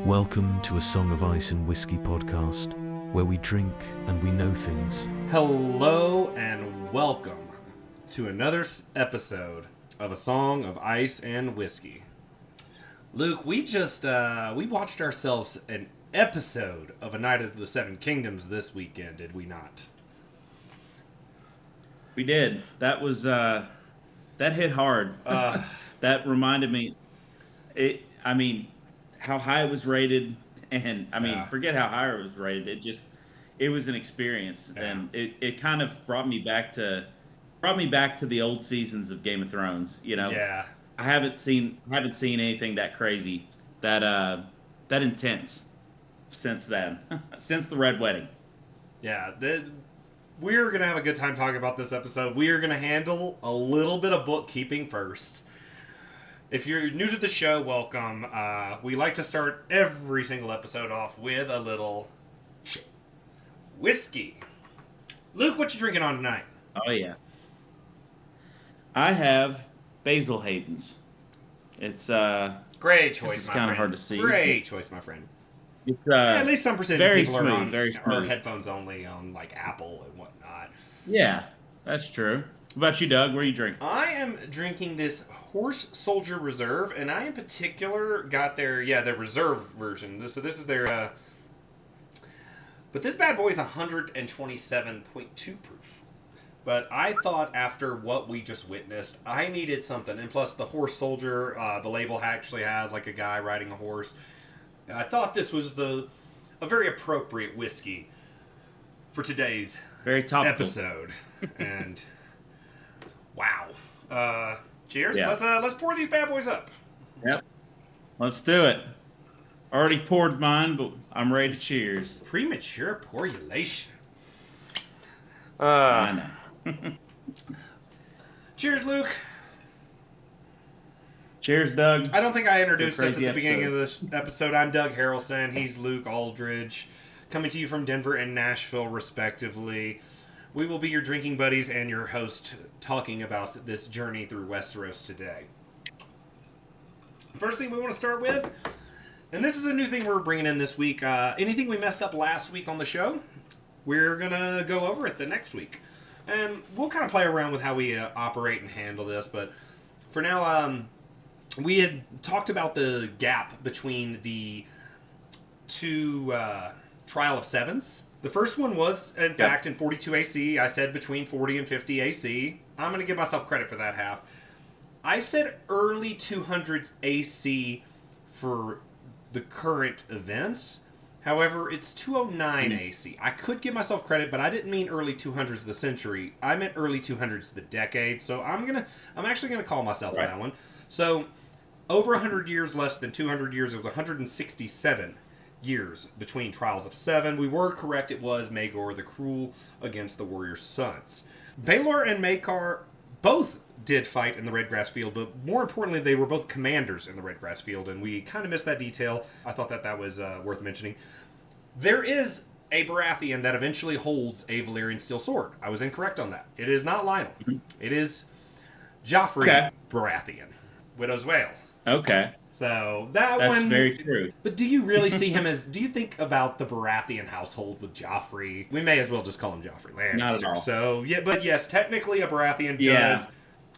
Welcome to a Song of Ice and Whiskey podcast, where we drink and we know things. Hello and welcome to another episode of A Song of Ice and Whiskey. Luke, we watched ourselves an episode of A Night of the Seven Kingdoms this weekend, did we not? We did. That was that hit hard. That reminded me. How high it was rated, and forget how high it was rated. It was an experience, and it kind of brought me back to the old seasons of Game of Thrones. You know, I haven't seen anything that crazy, that intense since then, since the Red Wedding. Yeah, we're gonna have a good time talking about this episode. We are gonna handle a little bit of bookkeeping first. If you're new to the show, welcome. We like to start every single episode off with a little whiskey. Luke, what you drinking on tonight? Oh, yeah. I have Basil Hayden's. It's great choice, it's my kind friend. of hard to see. Great choice, my friend. It's At least some percentage very of people smooth, are on very are smooth. headphones only on like Apple and whatnot. Yeah, that's true. What about you, Doug? What are you drinking? I am drinking this Horse Soldier Reserve, and I in particular got their reserve version. So this is their, but this bad boy is 127.2 proof. But I thought after what we just witnessed, I needed something, and plus the Horse Soldier, the label actually has like a guy riding a horse. I thought this was a very appropriate whiskey for today's Very topical episode, and. Wow. Cheers. Yeah. Let's pour these bad boys up. Yep. Let's do it. Already poured mine, but I'm ready to cheers. Premature porulation. I know. Cheers, Luke. Cheers, Doug. I don't think I introduced us at Crazy the beginning episode. of this episode. I'm Doug Harrelson. He's Luke Aldridge, coming to you from Denver and Nashville, respectively. We will be your drinking buddies and your host talking about this journey through Westeros today. First thing we want to start with, and this is a new thing we're bringing in this week. Anything we messed up last week on the show, we're going to go over it the next week. And we'll kind of play around with how we operate and handle this. But for now, we had talked about the gap between the two Trial of Sevens. The first one was, in fact, in 42 AC. I said between 40 and 50 AC. I'm going to give myself credit for that half. I said early 200s AC for the current events. However, it's 209 AC. I could give myself credit, but I didn't mean early 200s of the century. I meant early 200s of the decade. So I'm actually going to call myself on that one. So over 100 years less than 200 years. It was 167 years between Trials of Seven. We were correct, it was Maegor the Cruel against the Warrior's Sons. Baelor and Maekar both did fight in the Redgrass Field, but more importantly, they were both commanders in the Redgrass Field, and we kind of missed that detail. I thought that was worth mentioning. There is a Baratheon that eventually holds a Valyrian steel sword. I was incorrect on that. It is not Lionel. It is Joffrey Baratheon, Widow's Wail. Okay. So That's very true. But do you really see him as? Do you think about the Baratheon household with Joffrey? We may as well just call him Joffrey Lannister. Not at all. So yeah, but yes, technically a Baratheon does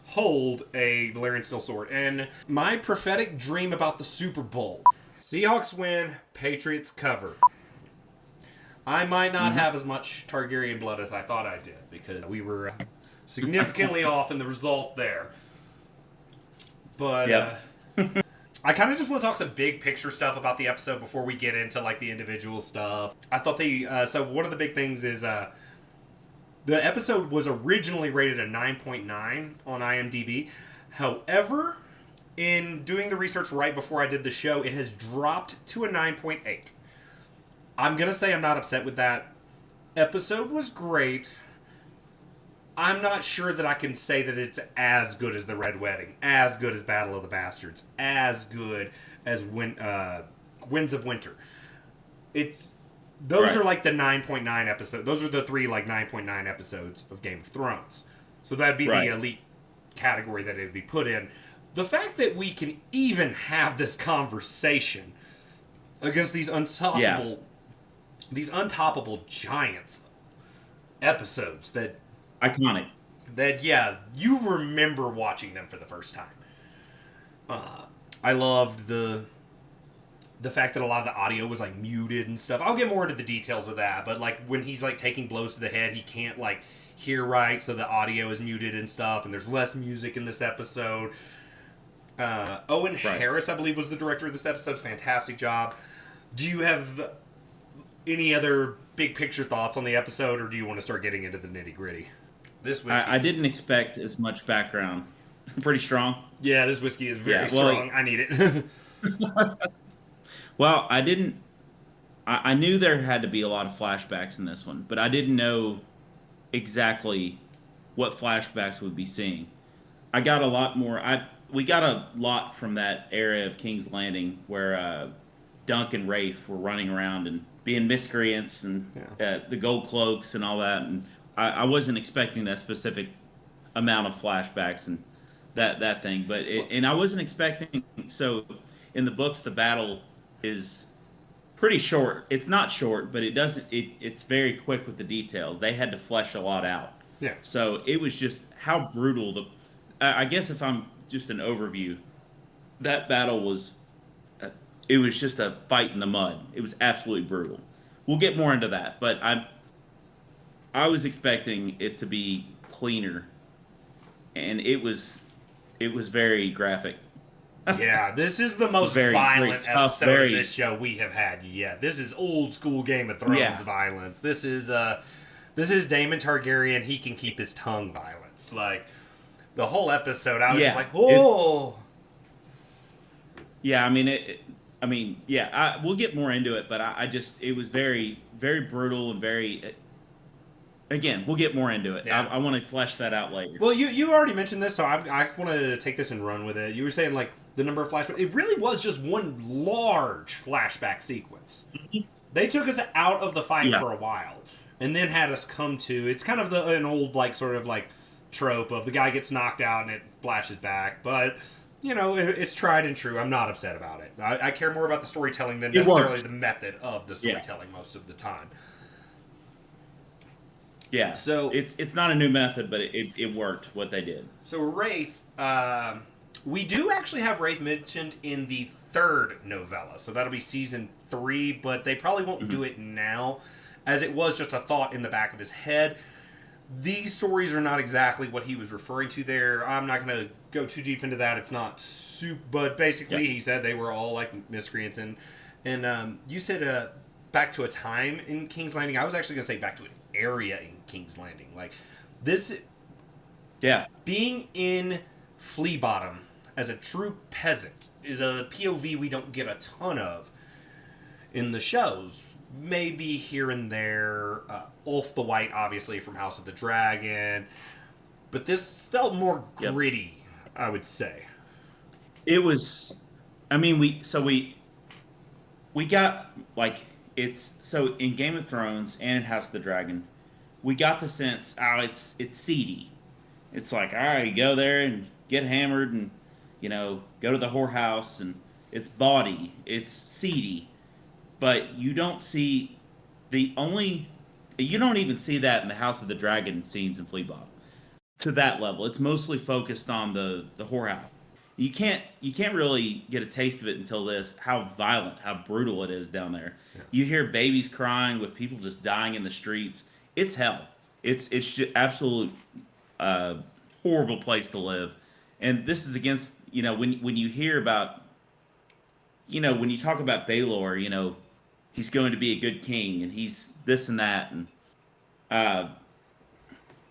hold a Valyrian steel sword. And my prophetic dream about the Super Bowl: Seahawks win, Patriots cover. I might not have as much Targaryen blood as I thought I did because we were significantly off in the result there. But. I kind of just want to talk some big picture stuff about the episode before we get into like the individual stuff. I thought so one of the big things is the episode was originally rated a 9.9 on IMDb. However, in doing the research right before I did the show, it has dropped to a 9.8. I'm going to say I'm not upset with that. Episode was great. I'm not sure that I can say that it's as good as The Red Wedding, as good as Battle of the Bastards, as good as Winds of Winter. Those are like the 9.9 episodes. Those are the three like 9.9 episodes of Game of Thrones. So that'd be the elite category that it would be put in. The fact that we can even have this conversation against these untoppable giants episodes iconic. that you remember watching them for the first time. I loved the fact that a lot of the audio was like muted and stuff. I'll get more into the details of that, but like when he's like taking blows to the head, he can't like hear right, so the audio is muted and stuff, and there's less music in this episode. Owen Harris, I believe, was the director of this episode. Fantastic job. Do you have any other big picture thoughts on the episode, or do you want to start getting into the nitty gritty? This whiskey, I didn't expect as much background. Pretty strong. Yeah, this whiskey is very strong. I need it. Well, I didn't. I knew there had to be a lot of flashbacks in this one, but I didn't know exactly what flashbacks we'd be seeing. I got a lot more. We got a lot from that area of King's Landing where Dunk and Rafe were running around and being miscreants and the gold cloaks and all that. And I wasn't expecting that specific amount of flashbacks and that thing. But and I wasn't expecting. So in the books, the battle is pretty short. It's not short, but it doesn't. It's very quick with the details. They had to flesh a lot out. Yeah. So it was just how brutal I guess if I'm just an overview, that battle was. It was just a fight in the mud. It was absolutely brutal. We'll get more into that, but I was expecting it to be cleaner, and it was very graphic. Yeah, this is the most violent episode of this show we have had yet. This is old school Game of Thrones violence. This is Daemon Targaryen. He can keep his tongue violence. Like the whole episode, I was just like, oh. Yeah, I mean, we'll get more into it, but it was very, very brutal and very. Again, we'll get more into it. Yeah. I want to flesh that out later. Well, you already mentioned this, so I want to take this and run with it. You were saying like the number of flashbacks. It really was just one large flashback sequence. Mm-hmm. They took us out of the fight for a while, and then had us come to. It's kind of an old like sort of like trope of the guy gets knocked out and it flashes back, but. You know, it's tried and true. I'm not upset about it. I care more about the storytelling than necessarily the method of the storytelling most of the time. Yeah. So it's not a new method, but it worked what they did. So Rafe, we do actually have Rafe mentioned in the third novella. So that'll be season 3, but they probably won't do it now, as it was just a thought in the back of his head. These stories are not exactly what he was referring to there. I'm not going to go too deep into that. It's not soup, but basically he said they were all like miscreants. And you said back to a time in King's Landing. I was actually going to say back to an area in King's Landing. Like this, being in Flea Bottom as a true peasant is a POV we don't get a ton of in the shows. Maybe here and there, Ulf the White, obviously from House of the Dragon, but this felt more gritty, I would say. It was, I mean, we got like it's so in Game of Thrones and in House of the Dragon, we got the sense, it's seedy. It's like, all right, you go there and get hammered and go to the whorehouse and it's bawdy, it's seedy. But you don't see you don't even see that in the House of the Dragon scenes in Flea Bottom. To that level, it's mostly focused on the whorehouse. You can't really get a taste of it until this. How violent, how brutal it is down there. Yeah. You hear babies crying with people just dying in the streets. It's hell. It's just absolute horrible place to live. And this is against when you hear about when you talk about Baelor, he's going to be a good king, and he's this and that, and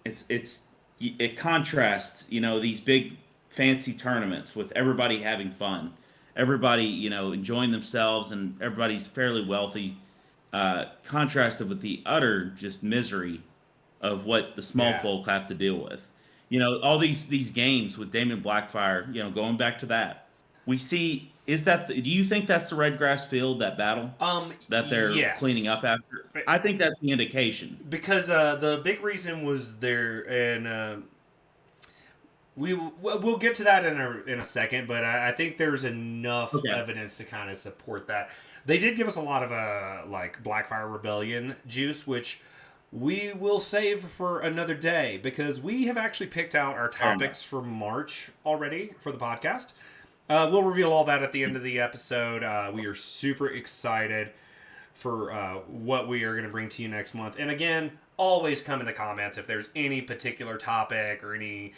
it contrasts, these big fancy tournaments with everybody having fun, everybody enjoying themselves, and everybody's fairly wealthy, contrasted with the utter just misery of what the small folk have to deal with. All these games with Daemon Blackfire, going back to that, we see. Do you think that's the red grass field, that battle that they're cleaning up after? I think that's the indication. Because the big reason was there, and we'll get to that in a second, but I think there's enough Okay. evidence to kind of support that. They did give us a lot of like Blackfire Rebellion juice, which we will save for another day because we have actually picked out our topics for March already for the podcast. We'll reveal all that at the end of the episode. We are super excited for what we are going to bring to you next month. And again, always come in the comments if there's any particular topic or any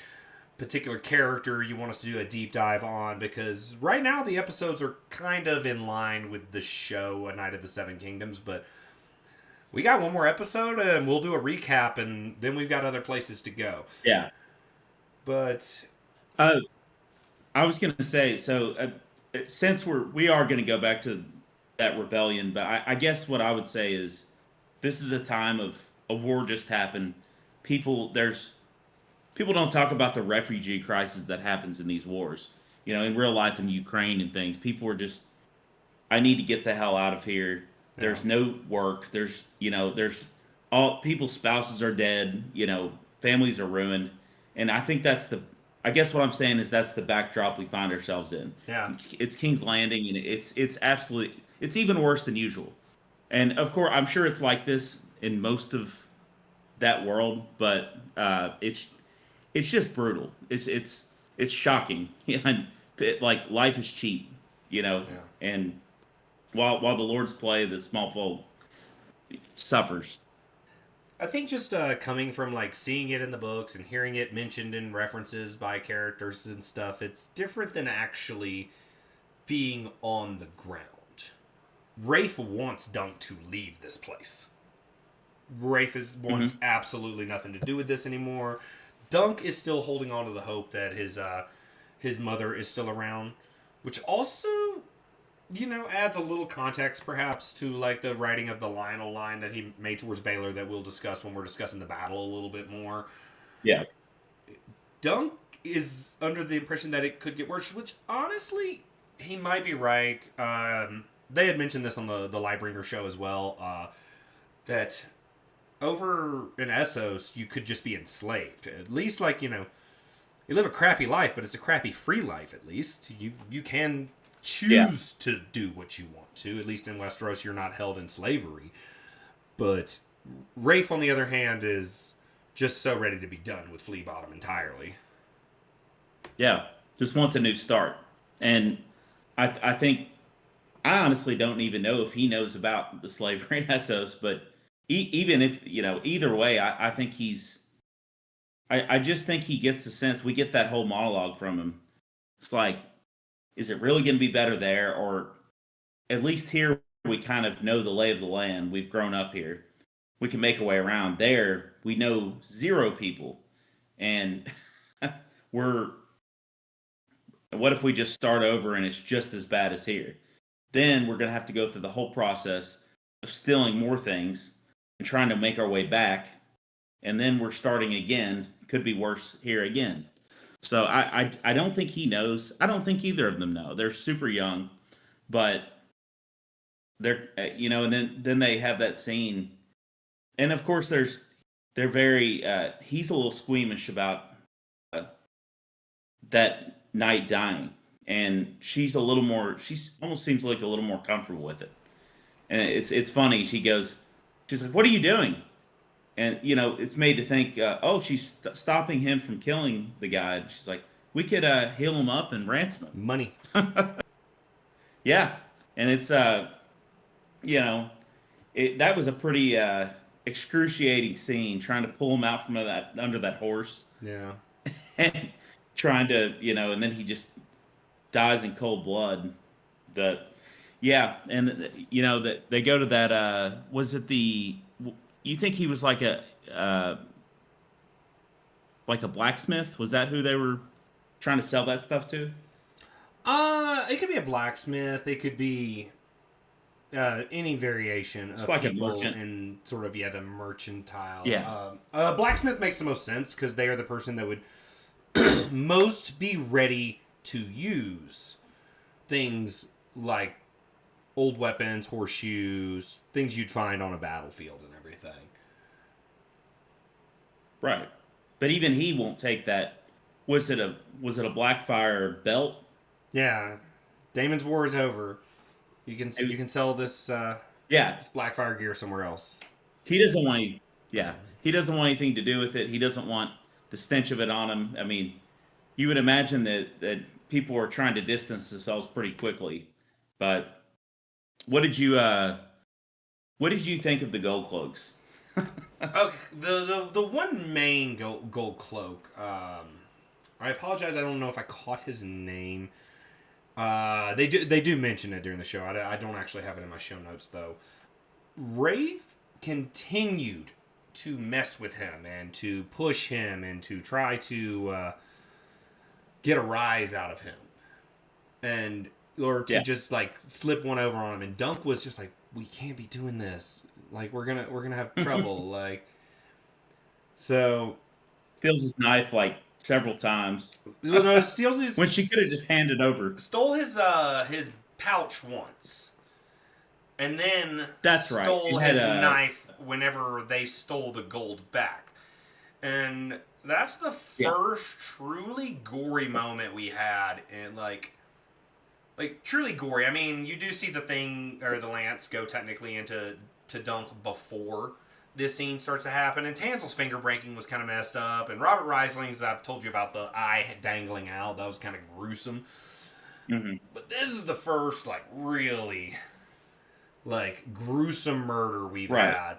particular character you want us to do a deep dive on, because right now the episodes are kind of in line with the show A Night of the Seven Kingdoms, but we got one more episode and we'll do a recap, and then we've got other places to go. Yeah. But I was going to say, so since we are going to go back to that rebellion, but I guess what I would say is this is a time of a war just happened. People don't talk about the refugee crisis that happens in these wars. You know, in real life in Ukraine and things, people are just, I need to get the hell out of here. There's no work. There's all people's spouses are dead. You know, families are ruined. And I think I guess what I'm saying is that's the backdrop we find ourselves in. Yeah. It's King's Landing, and it's even worse than usual. And of course, I'm sure it's like this in most of that world, but it's just brutal. It's shocking. Like life is cheap, and while the Lord's play, the small folk suffers. I think just coming from like seeing it in the books and hearing it mentioned in references by characters and stuff, it's different than actually being on the ground. Rafe wants Dunk to leave this place. Rafe wants absolutely nothing to do with this anymore. Dunk is still holding on to the hope that his mother is still around, which also, adds a little context perhaps to like the writing of the Lionel line that he made towards Baylor that we'll discuss when we're discussing the battle a little bit more. Yeah. Dunk is under the impression that it could get worse, which honestly, he might be right. They had mentioned this on the Lightbringer show as well, that over in Essos, you could just be enslaved. At least, you live a crappy life, but it's a crappy free life, at least. You can choose to do what you want to. At least in Westeros, you're not held in slavery. But Rafe, on the other hand, is just so ready to be done with Flea Bottom entirely. Yeah, just wants a new start. And I think, I honestly don't even know if he knows about the slavery in Essos, but even if, either way, I think I just think he gets the sense, we get that whole monologue from him. It's like, is it really going to be better there? Or at least here, we kind of know the lay of the land. We've grown up here. We can make a way around. There, we know zero people. And what if we just start over and it's just as bad as here? Then we're going to have to go through the whole process of stealing more things and trying to make our way back. And then we're starting again. Could be worse here again. So I don't think he knows. I don't think either of them know. They're super young, but they're, and then they have that scene. And of course they're very, he's a little squeamish about that night dying. And she's almost seems like a little more comfortable with it. And it's funny. She's like, "What are you doing?" And, it's made to think, she's stopping him from killing the guy. And she's like, "We could heal him up and ransom him." Money. Yeah. And it's, that was a pretty excruciating scene, trying to pull him out from under that horse. Yeah. And trying to, and then he just dies in cold blood. But yeah, and that they go to that. Was it you think he was like a blacksmith? Was that who they were trying to sell that stuff to? It could be a blacksmith. It could be any variation of like people a merchant. in sort of the merchantile. Yeah. Blacksmith makes the most sense because they are the person that would most be ready to use things like old weapons, horseshoes, things you'd find on a battlefield and everything. Right. But even he won't take that was it a Blackfire belt? Yeah, Damon's war is over. You can sell this Yeah, this Blackfire gear somewhere else. he doesn't want any, yeah, he doesn't want anything to do with it. He doesn't want the stench of it on him. I mean, you would imagine that people are trying to distance themselves pretty quickly. But what did you what did you think of the gold cloaks? Okay, the one main gold cloak. I apologize. I don't know if I caught his name. They do mention it during the show. I don't actually have it in my show notes though. Rave continued to mess with him and to push him and to try to get a rise out of him, and or to just like slip one over on him. And Dunk was just like, "We can't be doing this. Like we're gonna have trouble." Like so. Steals his knife like several times. Well, no, steals his when she could have just handed over. Stole his pouch once, and then That's right. stole his knife whenever they stole the gold back. And that's the first truly gory moment we had, and like truly gory. I mean, you do see the thing or the lance go technically into Dunk before this scene starts to happen, and Tansel's finger breaking was kind of messed up, and Robert Reisling's, I've told you about the eye dangling out, that was kind of gruesome. Mm-hmm. But this is the first like really like gruesome murder we've had.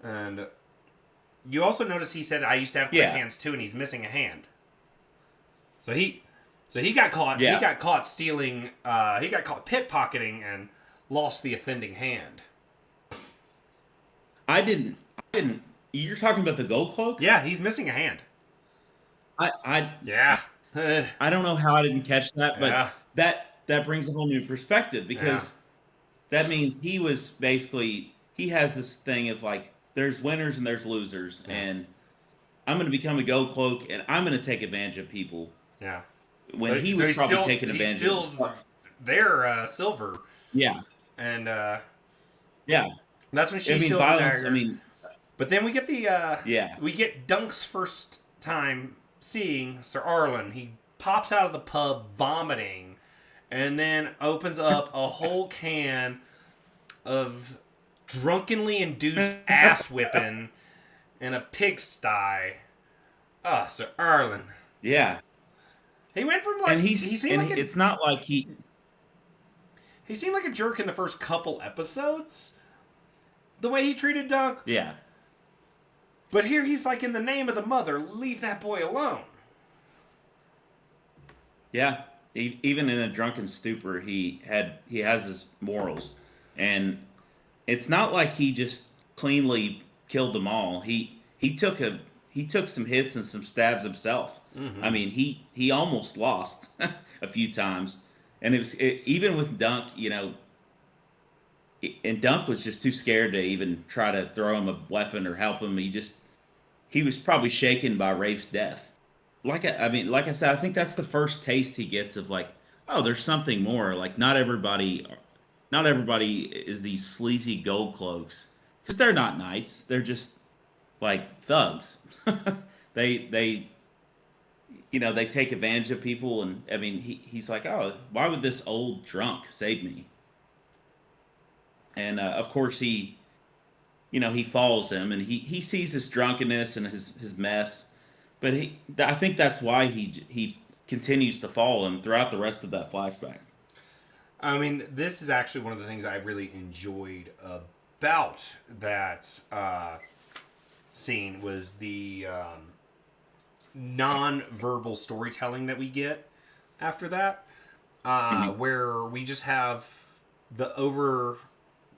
And you also notice he said, "I used to have quick hands too," and he's missing a hand. So he got caught. He got caught stealing. He got caught pickpocketing and lost the offending hand. I didn't. You're talking about the gold cloak? Yeah, he's missing a hand. Yeah. I don't know how I didn't catch that, but that brings a whole new perspective, because that means he was basically, he has this thing of like, there's winners and there's losers, and I'm going to become a gold cloak and I'm going to take advantage of people. Yeah. When he was probably taking advantage of their silver. Yeah. And yeah. That's when she steals the dagger. But then we get we get Dunk's first time seeing Sir Arlen. He pops out of the pub vomiting, and then opens up a whole can of drunkenly induced ass whipping in a pigsty. Sir Arlen. Yeah. He went from like it's not like he seemed like a jerk in the first couple episodes. The way he treated Dunk. Yeah. But here he's like, in the name of the mother, leave that boy alone. Yeah. Even in a drunken stupor, he has his morals. And it's not like he just cleanly killed them all. He took some hits and some stabs himself. Mm-hmm. I mean, he almost lost a few times. And even with Dunk, you know, and Dunk was just too scared to even try to throw him a weapon or help him. He was probably shaken by Rafe's death. Like I said, I think that's the first taste he gets of like, oh, there's something more. Like not everybody is these sleazy gold cloaks, because they're not knights. They're just like thugs. they take advantage of people, and I mean he's like, oh, why would this old drunk save me? And of course he follows him, and he sees his drunkenness and his mess, but I think that's why he continues to follow him throughout the rest of that flashback. I mean, this is actually one of the things I really enjoyed about that scene was the non-verbal storytelling that we get after that, where we just have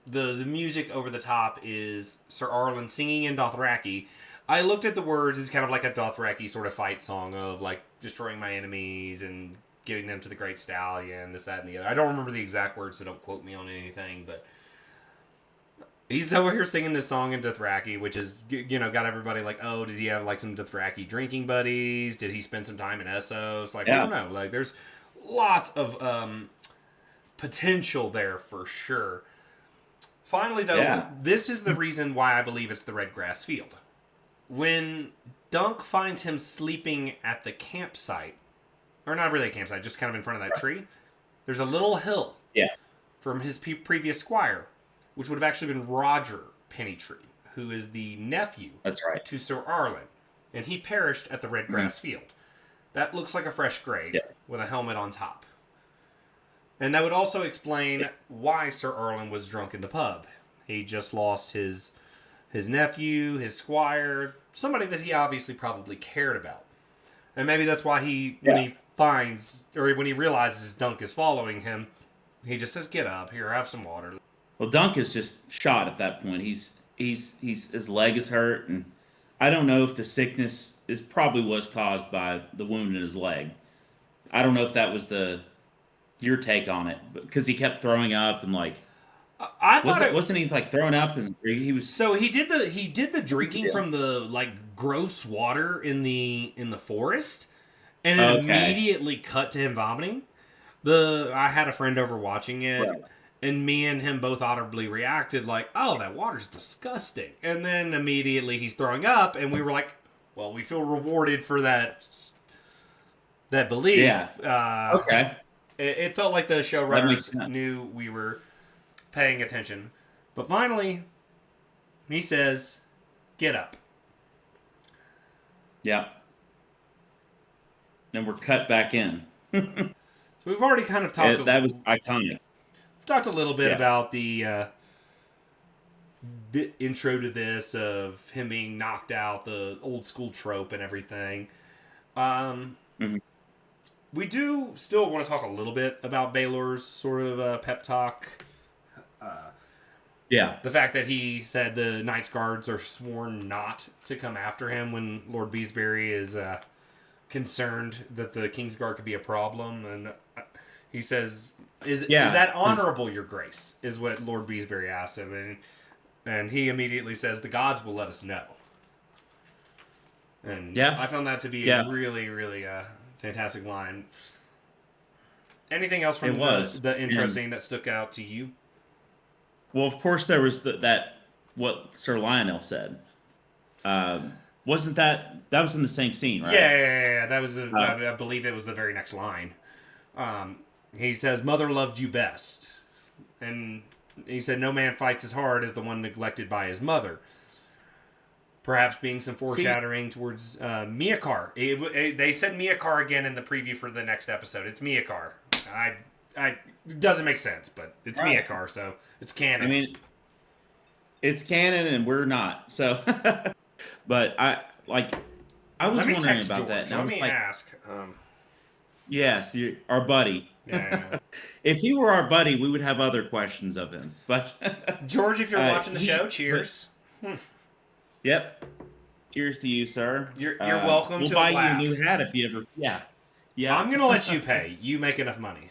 the music over the top is Sir Arlen singing in Dothraki. I looked at the words as kind of like a Dothraki sort of fight song of like destroying my enemies and getting them to the Great Stallion, this, that, and the other. I don't remember the exact words, so don't quote me on anything, but he's over here singing this song in Dothraki, which is, you know, got everybody like, oh, did he have like some Dothraki drinking buddies? Did he spend some time in Essos? Like, I don't know. Like, there's lots of potential there for sure. Finally, though, this is the reason why I believe it's the Red Grass Field. When Dunk finds him sleeping at the campsite. Or not really a campsite, just kind of in front of that tree. There's a little hill from his previous squire, which would have actually been Roger Pennytree, who is the nephew to Sir Arlen. And he perished at the red grass field. That looks like a fresh grave with a helmet on top. And that would also explain why Sir Arlen was drunk in the pub. He just lost his nephew, his squire, somebody that he obviously probably cared about. And maybe that's why when he finds, or when he realizes Dunk is following him, he just says, "Get up, here, have some water." Well, Dunk is just shot at that point. He's his leg is hurt, and I don't know if the sickness probably was caused by the wound in his leg. I don't know if that was your take on it, because he kept throwing up and like. I thought wasn't he like throwing up, and he was. So he did the drinking from the like gross water in the forest, and it immediately cut to him vomiting. I had a friend over watching it, and me and him both audibly reacted like, "Oh, that water's disgusting," and then immediately he's throwing up, and we were like, "Well, we feel rewarded for that belief." Yeah. It felt like the showrunners knew we were paying attention. But finally, he says, "Get up." Yeah. And we're cut back in. So we've already kind of talked... That was iconic. We've talked a little bit about the intro to this, of him being knocked out, the old school trope and everything. We do still want to talk a little bit about Baelor's sort of pep talk. The fact that he said the Knights Guards are sworn not to come after him when Lord Beesbury is concerned that the King's Guard could be a problem. And he says, is that honorable, your grace? Is what Lord Beesbury asked him. And he immediately says, the gods will let us know. And I found that to be a really, really fantastic line. Anything else from the intro scene that stuck out to you? Well, of course, there was what Sir Lionel said. Wasn't that was in the same scene, right? Yeah. That was, I believe it was the very next line. He says, "Mother loved you best." And he said, "No man fights as hard as the one neglected by his mother." Perhaps being some foreshadowing towards Miakar. They said Miakar again in the preview for the next episode. It's Miakar. It doesn't make sense, but it's Miakar, so it's canon. I mean, it's canon, and we're not. So, but I was wondering about George. that. Let me ask. Yes, our buddy. Yeah. If he were our buddy, we would have other questions of him. But George, if you're watching the show, cheers. Yep. Cheers to you, sir. You're welcome. We'll buy you a new hat if you ever. Yeah. I'm gonna let you pay. You make enough money.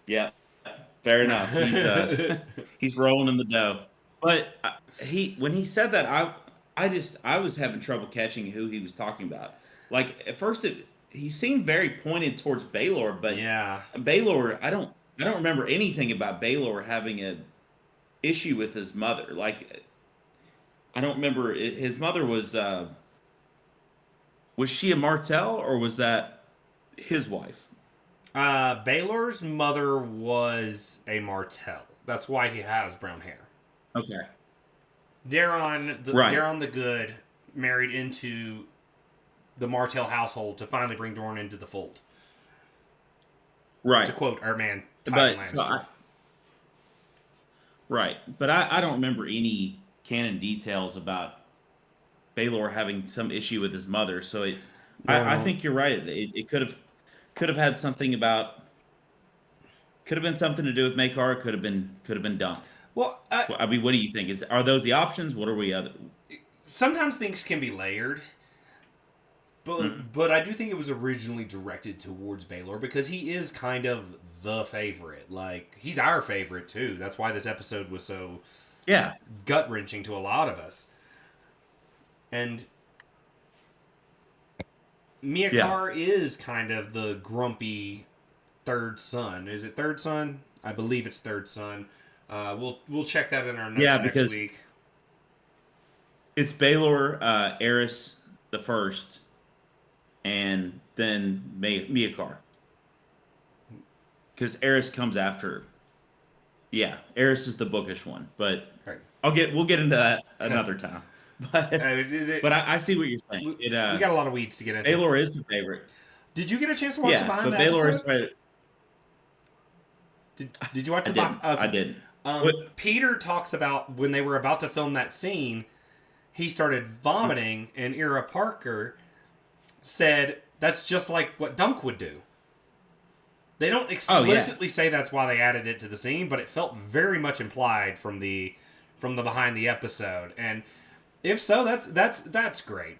Yeah. Fair enough. He's rolling in the dough. But when he said that, I was having trouble catching who he was talking about. Like at first, he seemed very pointed towards Baelor, but Baelor, I don't remember anything about Baelor having an issue with his mother. Like, I don't remember. His mother was she a Martell, or was that his wife? Baelor's mother was a Martell. That's why he has brown hair. Okay. Daron the Good married into the Martell household to finally bring Dorne into the fold. Right. To quote our man, Tywin Lannister. Right. But I don't remember any canon details about Baelor having some issue with his mother. So I think you're right. It could have had something about... Could have been something to do with Maekar. Could have been Dunk. Well, I mean, what do you think? Are those the options? What are we other? Sometimes things can be layered, but I do think it was originally directed towards Baelor because he is kind of the favorite. Like, he's our favorite too. That's why this episode was so gut wrenching to a lot of us. And Miakar is kind of the grumpy third son. Is it third son? I believe it's third son. We'll check that in our notes next week. It's Baelor, Eris the first, and then Miakar. Because Eris comes after. Yeah, Eris is the bookish one, but Right. we'll get into that another time. But I see what you're saying. We got a lot of weeds to get into. Baelor is the favorite. Did you get a chance to watch the Yeah, behind but the Baelor episode? is. Did you watch I the didn't. behind? Okay. I didn't. Peter talks about when they were about to film that scene, he started vomiting, and Ira Parker said that's just like what Dunk would do. They don't explicitly say that's why they added it to the scene, but it felt very much implied from the behind the episode. And if so, that's great.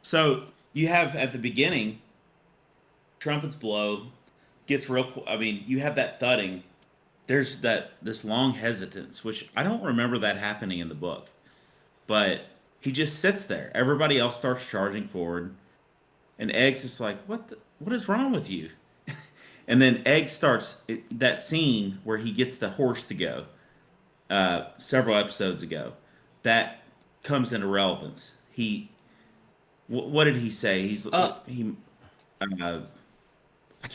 So you have at the beginning, trumpets blow, gets real. I mean, you have that thudding. There's this long hesitance, which I don't remember that happening in the book, but he just sits there. Everybody else starts charging forward, and Egg's just like, what is wrong with you? And then Egg starts that scene where he gets the horse to go several episodes ago. That comes into relevance. What did he say? I can't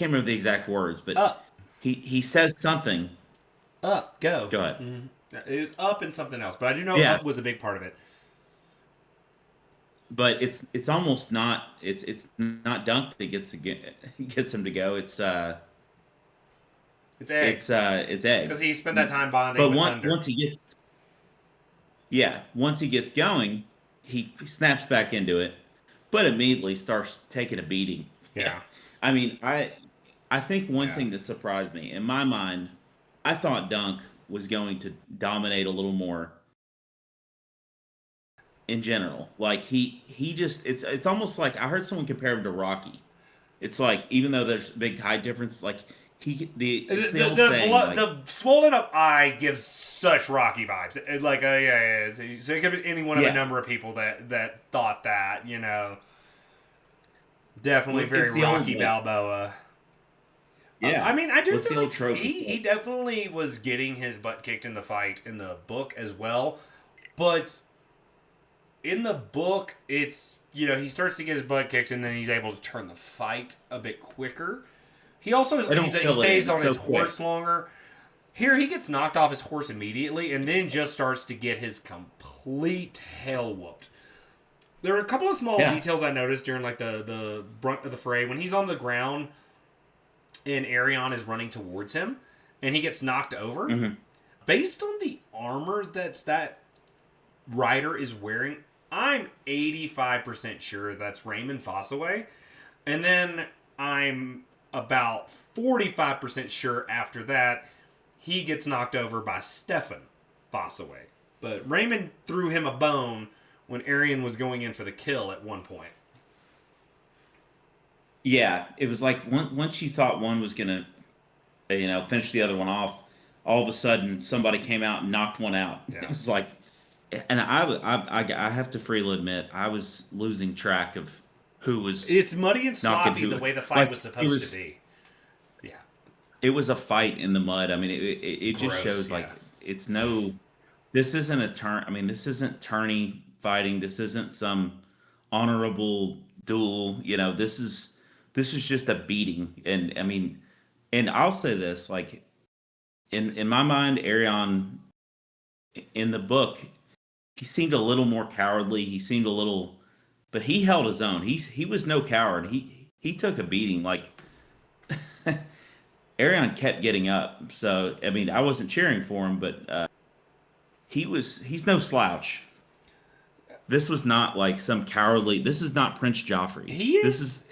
remember the exact words, but he says something. Go. Go ahead. Mm-hmm. It was up and something else, but I do know up was a big part of it. But it's almost not it's not Dunk that gets him to go. It's Egg. It's Egg because he spent that time bonding. But once he gets going, he snaps back into it, but immediately starts taking a beating. Yeah. I mean, I think one thing that surprised me in my mind, I thought Dunk was going to dominate a little more. In general, like he just it's almost like I heard someone compare him to Rocky. It's like even though there's a big height difference, like the old saying, the swollen up eye gives such Rocky vibes. Like yeah. So it could be any one of a number of people that thought that, you know. Definitely very Rocky Balboa. Yeah, I mean, I do feel like he definitely was getting his butt kicked in the fight in the book as well, but. In the book, it's, you know, he starts to get his butt kicked and then he's able to turn the fight a bit quicker. He also he stays on his horse longer. Here, he gets knocked off his horse immediately and then just starts to get his complete hell whooped. There are a couple of small details I noticed during, like, the brunt of the fray. When he's on the ground and Arion is running towards him and he gets knocked over, based on the armor that rider is wearing, I'm 85% sure that's Raymond Fossaway. And then I'm about 45% sure after that he gets knocked over by Stefan Fossaway. But Raymond threw him a bone when Arion was going in for the kill at one point. Yeah, it was like once you thought one was going to, finish the other one off, all of a sudden somebody came out and knocked one out. Yeah. It was like... And I have to freely admit, I was losing track of who was. It's muddy and sloppy the way the fight was supposed to be. Yeah, it was a fight in the mud. I mean, it just shows like it's no. This isn't a turn. I mean, this isn't tourney fighting. This isn't some honorable duel. This is just a beating. And I mean, and I'll say this, like in my mind, Arion in the book. He seemed a little more cowardly. He seemed a little, but he held his own. He was no coward. He took a beating. Like Arion kept getting up. So I mean, I wasn't cheering for him, but he's no slouch. This was not like some cowardly. This is not Prince Joffrey. He is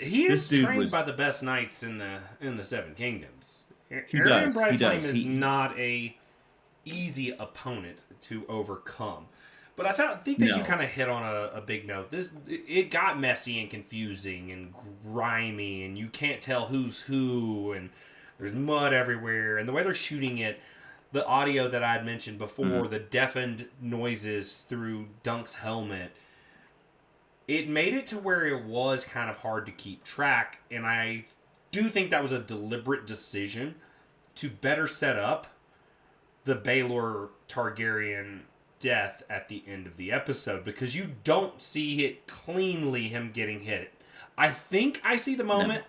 trained by the best knights in the Seven Kingdoms. Arion Brightflame is not a easy opponent to overcome. But I think that you kind of hit on a big note. It got messy and confusing and grimy, and you can't tell who's who, and there's mud everywhere. And the way they're shooting it, the audio that I had mentioned before, the deafened noises through Dunk's helmet, it made it to where it was kind of hard to keep track. And I do think that was a deliberate decision to better set up the Baelor Targaryen death at the end of the episode because you don't see it cleanly him getting hit. I think I see the moment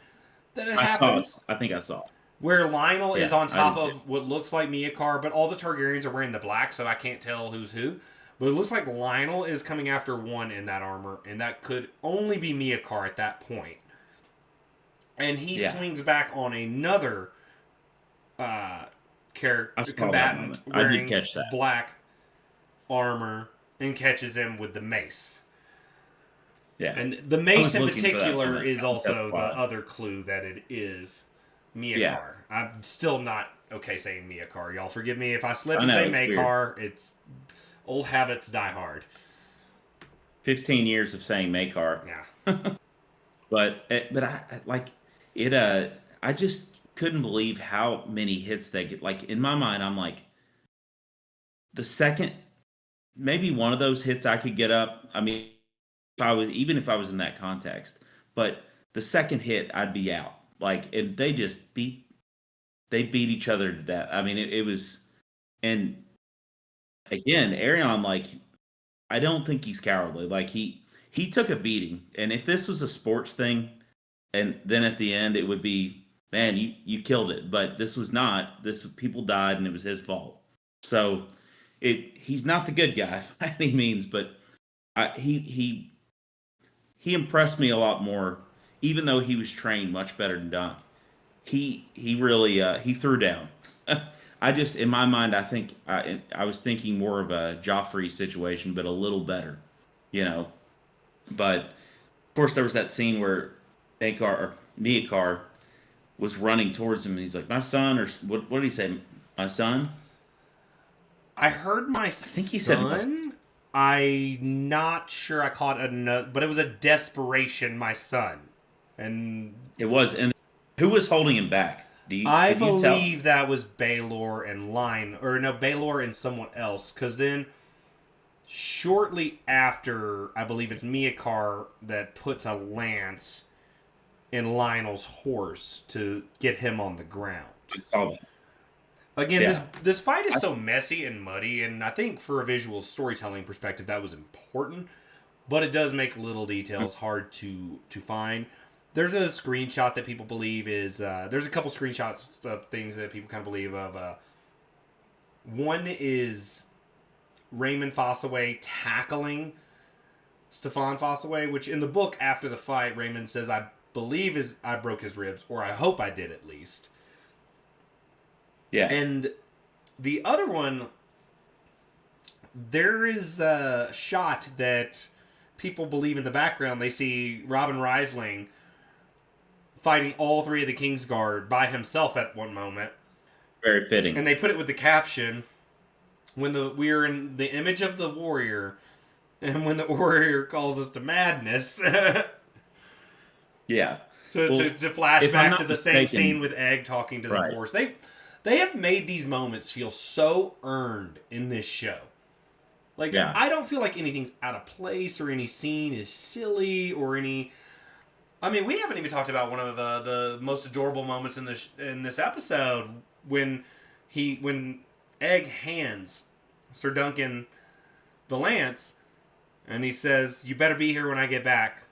that it happens. I think I saw it. Where Lionel is on top too. of what looks like Miakar, but all the Targaryens are wearing the black, so I can't tell who's who. But it looks like Lionel is coming after one in that armor, and that could only be Miakar at that point. And he swings back on another combatant wearing black armor and catches him with the mace. Yeah. And the mace in particular is also the other clue that it is Miakar. Yeah. I'm still not okay saying Miakar. Y'all forgive me if I slip and say Maekar. It's old habits die hard. 15 years of saying Maekar. Yeah. but I like it. I just couldn't believe how many hits they get. Like in my mind, I'm like, the second, maybe one of those hits I could get up. I mean, if I was in that context, but the second hit I'd be out. Like, and they just beat each other to death. I mean, it was, and again, Arion, like, I don't think he's cowardly. Like he took a beating, and if this was a sports thing, and then at the end it would be, man, you killed it. But this was not. People died, and it was his fault. So he's not the good guy by any means, but he impressed me a lot more, even though he was trained much better than Dunk. He really he threw down. I just, in my mind, I think I was thinking more of a Joffrey situation, but a little better, But of course, there was that scene where Miakar was running towards him, and he's like, "My son," or what did he say? "My son." I heard my son. I think he said. I'm not sure I caught another, but it was a desperation, my son, and it was. And who was holding him back? I believe that was Baelor and Baelor and someone else, because then shortly after, I believe it's Miakar that puts a lance in Lionel's horse to get him on the ground. I saw that. Again, this fight is so messy and muddy, and I think for a visual storytelling perspective, that was important. But it does make little details hard to find. There's a screenshot that people believe is... there's a couple screenshots of things that people kind of believe of. One is Raymond Fossaway tackling Stefan Fossaway, which in the book after the fight, Raymond says, I believe I broke his ribs, or I hope I did at least. Yeah. And the other one, there is a shot that people believe in the background. They see Robin Reisling fighting all three of the Kingsguard by himself at one moment. Very fitting. And they put it with the caption, we are in the image of the warrior, and when the warrior calls us to madness. Yeah. So to flash back to the same scene with Egg talking to the horse. They have made these moments feel so earned in this show. I don't feel like anything's out of place or any scene is silly or any... I mean, we haven't even talked about one of the most adorable moments in this episode when Egg hands Sir Duncan the lance, and he says, "You better be here when I get back.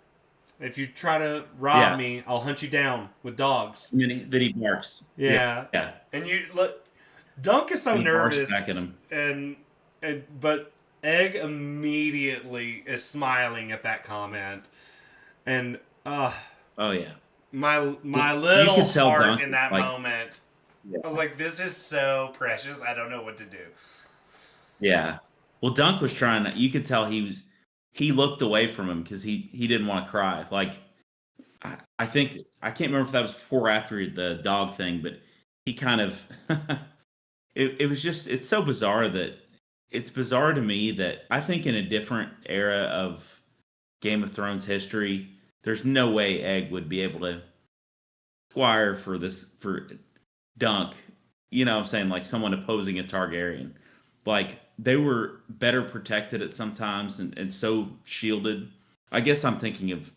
If you try to rob me, I'll hunt you down with dogs." And then he barks. Yeah. And you look, Dunk is so nervous, back at him. but Egg immediately is smiling at that comment, and oh yeah, my little heart Dunk, in that moment. Yeah. I was like, this is so precious. I don't know what to do. Yeah. Well, Dunk was trying to. You could tell he looked away from him because he didn't want to cry. Like I think I can't remember if that was before or after the dog thing, but he kind of. it was just, it's so bizarre that it's bizarre to me that I think in a different era of Game of Thrones history, there's no way Egg would be able to squire for Dunk. You know what I'm saying? Like someone opposing a Targaryen. Like they were better protected at some times and so shielded. I guess I'm thinking of,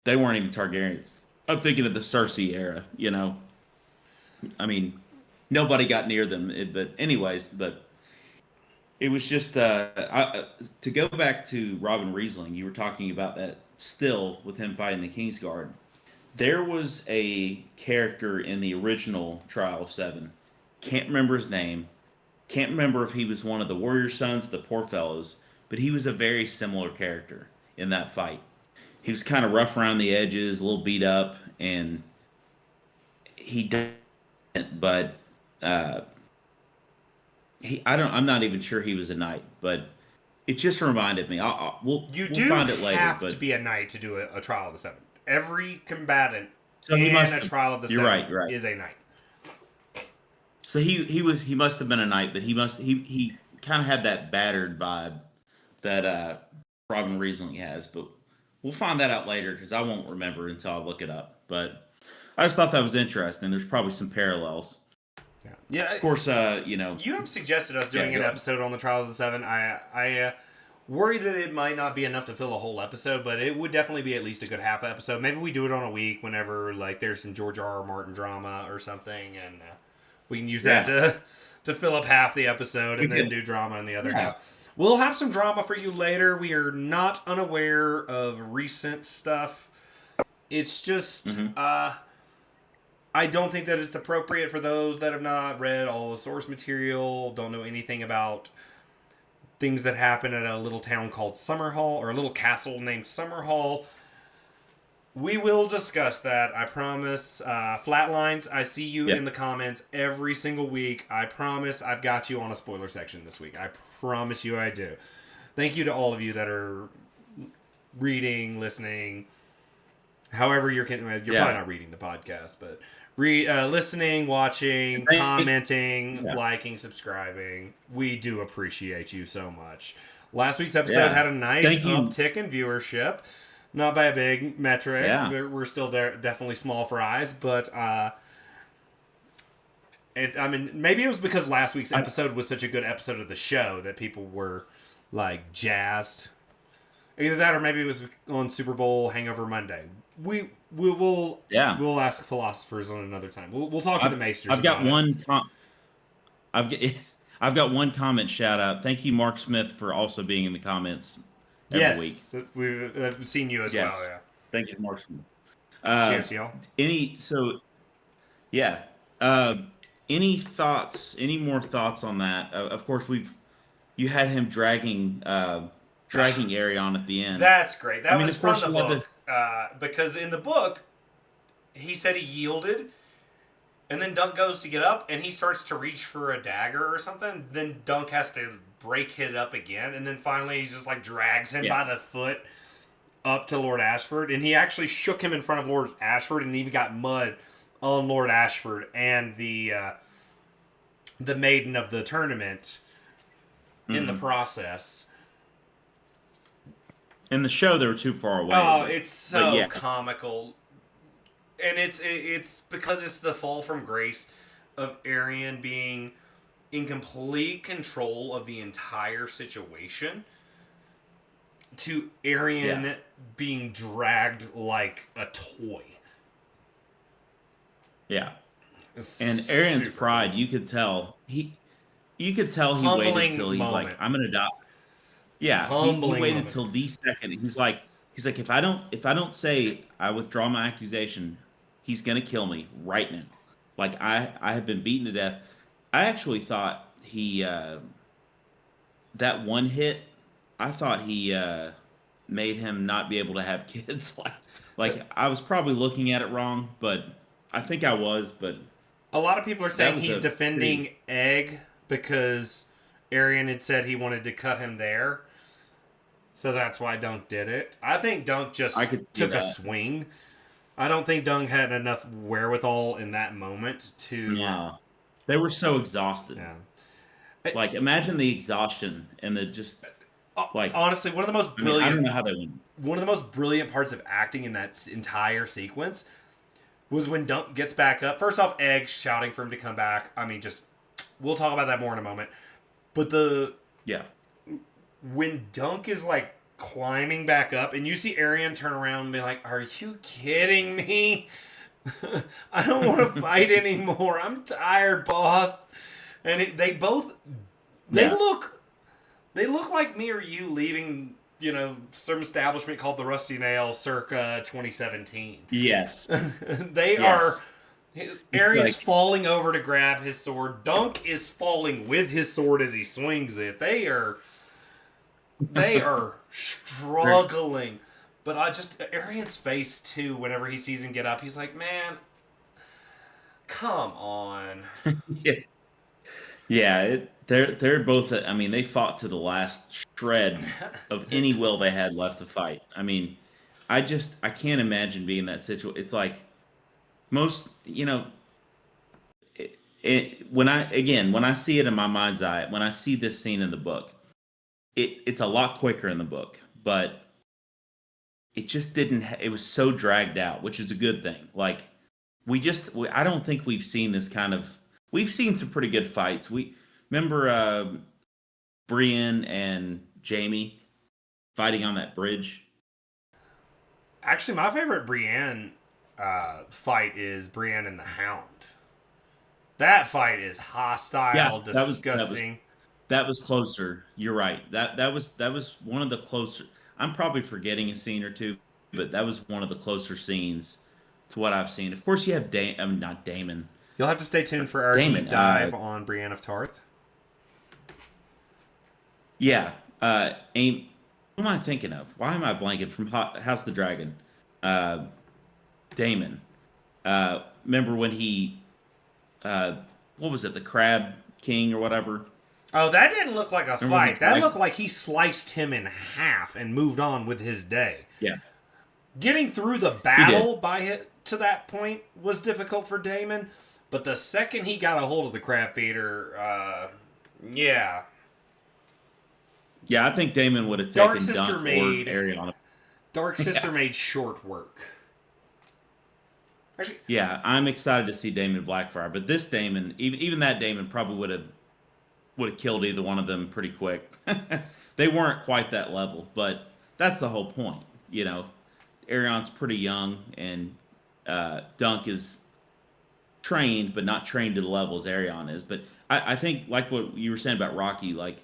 they weren't even Targaryens. I'm thinking of the Cersei era, I mean, nobody got near them. But it was just to go back to Robin Riesling. You were talking about that still with him fighting the Kingsguard. There was a character in the original Trial of Seven. Can't remember his name. Can't remember if he was one of the Warrior Sons, the poor fellows, but he was a very similar character in that fight. He was kind of rough around the edges, a little beat up, and he did, but I'm not even sure he was a knight, but it just reminded me. We'll find it later. Have but to be a knight to do a Trial of the Seven. Every combatant so in a Trial of the Seven right. is a knight. So he must have been a knight, but he kind of had that battered vibe that Robin Riesling has. But we'll find that out later because I won't remember until I look it up. But I just thought that was interesting. There's probably some parallels. Yeah. Of course, you have suggested us doing an episode on the Trials of the Seven. I worry that it might not be enough to fill a whole episode, but it would definitely be at least a good half episode. Maybe we do it on a week whenever like there's some George R.R. Martin drama or something, and we can use that to fill up half the episode and then do drama in the other half. We'll have some drama for you later. We are not unaware of recent stuff. It's just I don't think that it's appropriate for those that have not read all the source material, don't know anything about things that happen at a little town called Summerhall, or a little castle named Summerhall. We will discuss that, I promise. Flatlines, I see you in the comments every single week. I promise I've got you on a spoiler section this week. I promise you I do. Thank you to all of you that are reading, listening, however you're probably not reading the podcast, but listening, watching, commenting, liking, subscribing. We do appreciate you so much. Last week's episode had a nice uptick in viewership. Not by a big metric. Yeah. We're still definitely small fries, but maybe it was because last week's episode was such a good episode of the show that people were like jazzed. Either that, or maybe it was on Super Bowl Hangover Monday. We'll ask philosophers on another time. We'll talk to the Maesters. I've got one comment shout out. Thank you, Mark Smith, for also being in the comments every week. We've seen you as well. Yeah. Thank you, Mark Smith. Cheers, y'all. Any thoughts? Any more thoughts on that? Of course, you had him dragging Arion at the end. That's great. That was from the book. Because in the book, he said he yielded, and then Dunk goes to get up, and he starts to reach for a dagger or something. Then Dunk has to break it up again, and then finally he just like drags him by the foot up to Lord Ashford, and he actually shook him in front of Lord Ashford, and even got mud on Lord Ashford and the maiden of the tournament in the process. In the show, they were too far away. Oh, it's so comical. And it's because it's the fall from grace of Arion being in complete control of the entire situation to Arion being dragged like a toy. Yeah. And Arion's pride, you could tell he waited till he's like, I'm gonna die. Yeah, he waited till the second. He's like, if I don't say I withdraw my accusation, he's gonna kill me right now. Like I have been beaten to death. I actually thought he that one hit, I thought he made him not be able to have kids. Like I was probably looking at it wrong, but I think I was. But a lot of people are saying he's defending Egg because Arion had said he wanted to cut him there. So that's why Dunk did it. I think Dunk just took a swing. I don't think Dunk had enough wherewithal in that moment to... No. They were so exhausted. Yeah. Like, imagine the exhaustion and the just... honestly, one of the most brilliant... I don't know how they went. One of the most brilliant parts of acting in that entire sequence was when Dunk gets back up. First off, Egg shouting for him to come back. I mean, just... We'll talk about that more in a moment. But when Dunk is like climbing back up and you see Arion turn around and be like, are you kidding me? I don't want to fight anymore. I'm tired, boss. And they look They look like me or you leaving, some establishment called the Rusty Nail circa 2017. Yes. They are. Yes. Arian's Like, falling over to grab his sword. Dunk is falling with his sword as he swings it. They are struggling. But Arian's face too. Whenever he sees him get up, he's like, "Man, come on." yeah. Yeah, they're both. I mean, they fought to the last shred of any will they had left to fight. I mean, I can't imagine being in that situation. It's like most, when I see it in my mind's eye, when I see this scene in the book, it's a lot quicker in the book, but it just didn't. It was so dragged out, which is a good thing. Like I don't think we've seen this kind of. We've seen some pretty good fights. We remember Brienne and Jamie fighting on that bridge. Actually, my favorite Brienne fight is Brienne and the Hound. That fight is hostile, Yeah, disgusting. That was closer. You're right. That was one of the closer. I'm probably forgetting a scene or two, but that was one of the closer scenes to what I've seen. Of course, you have not Damon. You'll have to stay tuned for our Damon, deep dive on Brienne of Tarth. Yeah. Who am I thinking of? Why am I blanking from House of the Dragon? Damon. Remember when he, what was it, the Crab King or whatever? Oh, that didn't look like a fight. That sliced- looked like he sliced him in half and moved on with his day. Yeah. Getting through the battle to that point was difficult for Damon, but the second he got a hold of the crab feeder, yeah. Yeah, I think Damon would have taken Dark Sister Dunk made or Ariana. Dark Sister made short work. Actually, Yeah, I'm excited to see Damon Blackfire, but this Damon, even that Damon, probably would have killed either one of them pretty quick. They weren't quite that level, but that's the whole point. Arion's pretty young, and Dunk is trained, but not trained to the level as Arion is. But I think, like what you were saying about Rocky, like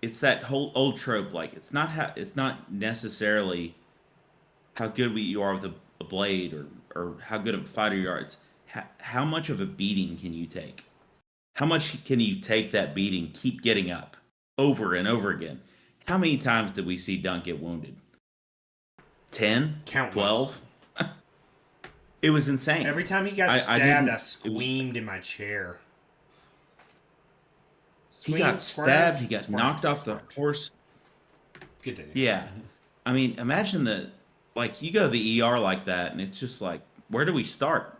it's that whole old trope. Like it's not necessarily how good you are with a blade or how good of a fighter you are. It's how much of a beating can you take? How much can you take that beating, keep getting up over and over again? How many times did we see Dunk get wounded? 10? Countless. 12? It was insane. Every time he got stabbed, I screamed in my chair. He got stabbed. He got knocked off the horse. Continue. Yeah. I mean, imagine you go to the ER like that, and it's just like, where do we start?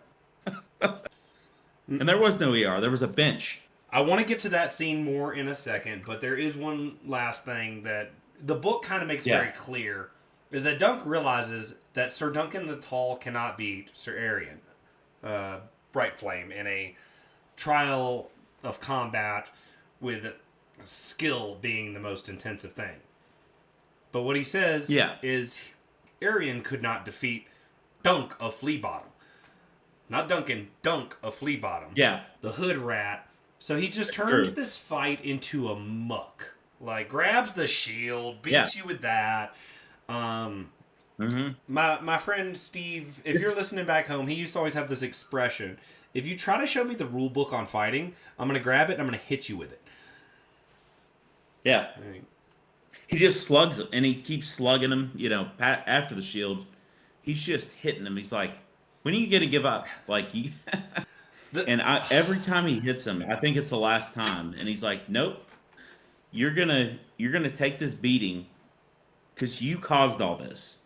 And there was no ER. There was a bench. I want to get to that scene more in a second, but there is one last thing that the book kind of makes very clear, is that Dunk realizes that Sir Duncan the Tall cannot beat Sir Arian, Bright Flame, in a trial of combat with skill being the most intensive thing. But what he says is Arian could not defeat Dunk of Flea Bottom. Not Duncan, Dunk of Flea Bottom. Yeah. The hood rat. So he just turns this fight into a muck. Like, grabs the shield, beats you with that. My friend Steve, if you're listening back home, he used to always have this expression. If you try to show me the rule book on fighting, I'm going to grab it and I'm going to hit you with it. Yeah. He just slugs him, and he keeps slugging him, after the shield. He's just hitting him. He's like, when are you going to give up? Like, every time he hits him, I think it's the last time. And he's like, nope, you're gonna take this beating because you caused all this.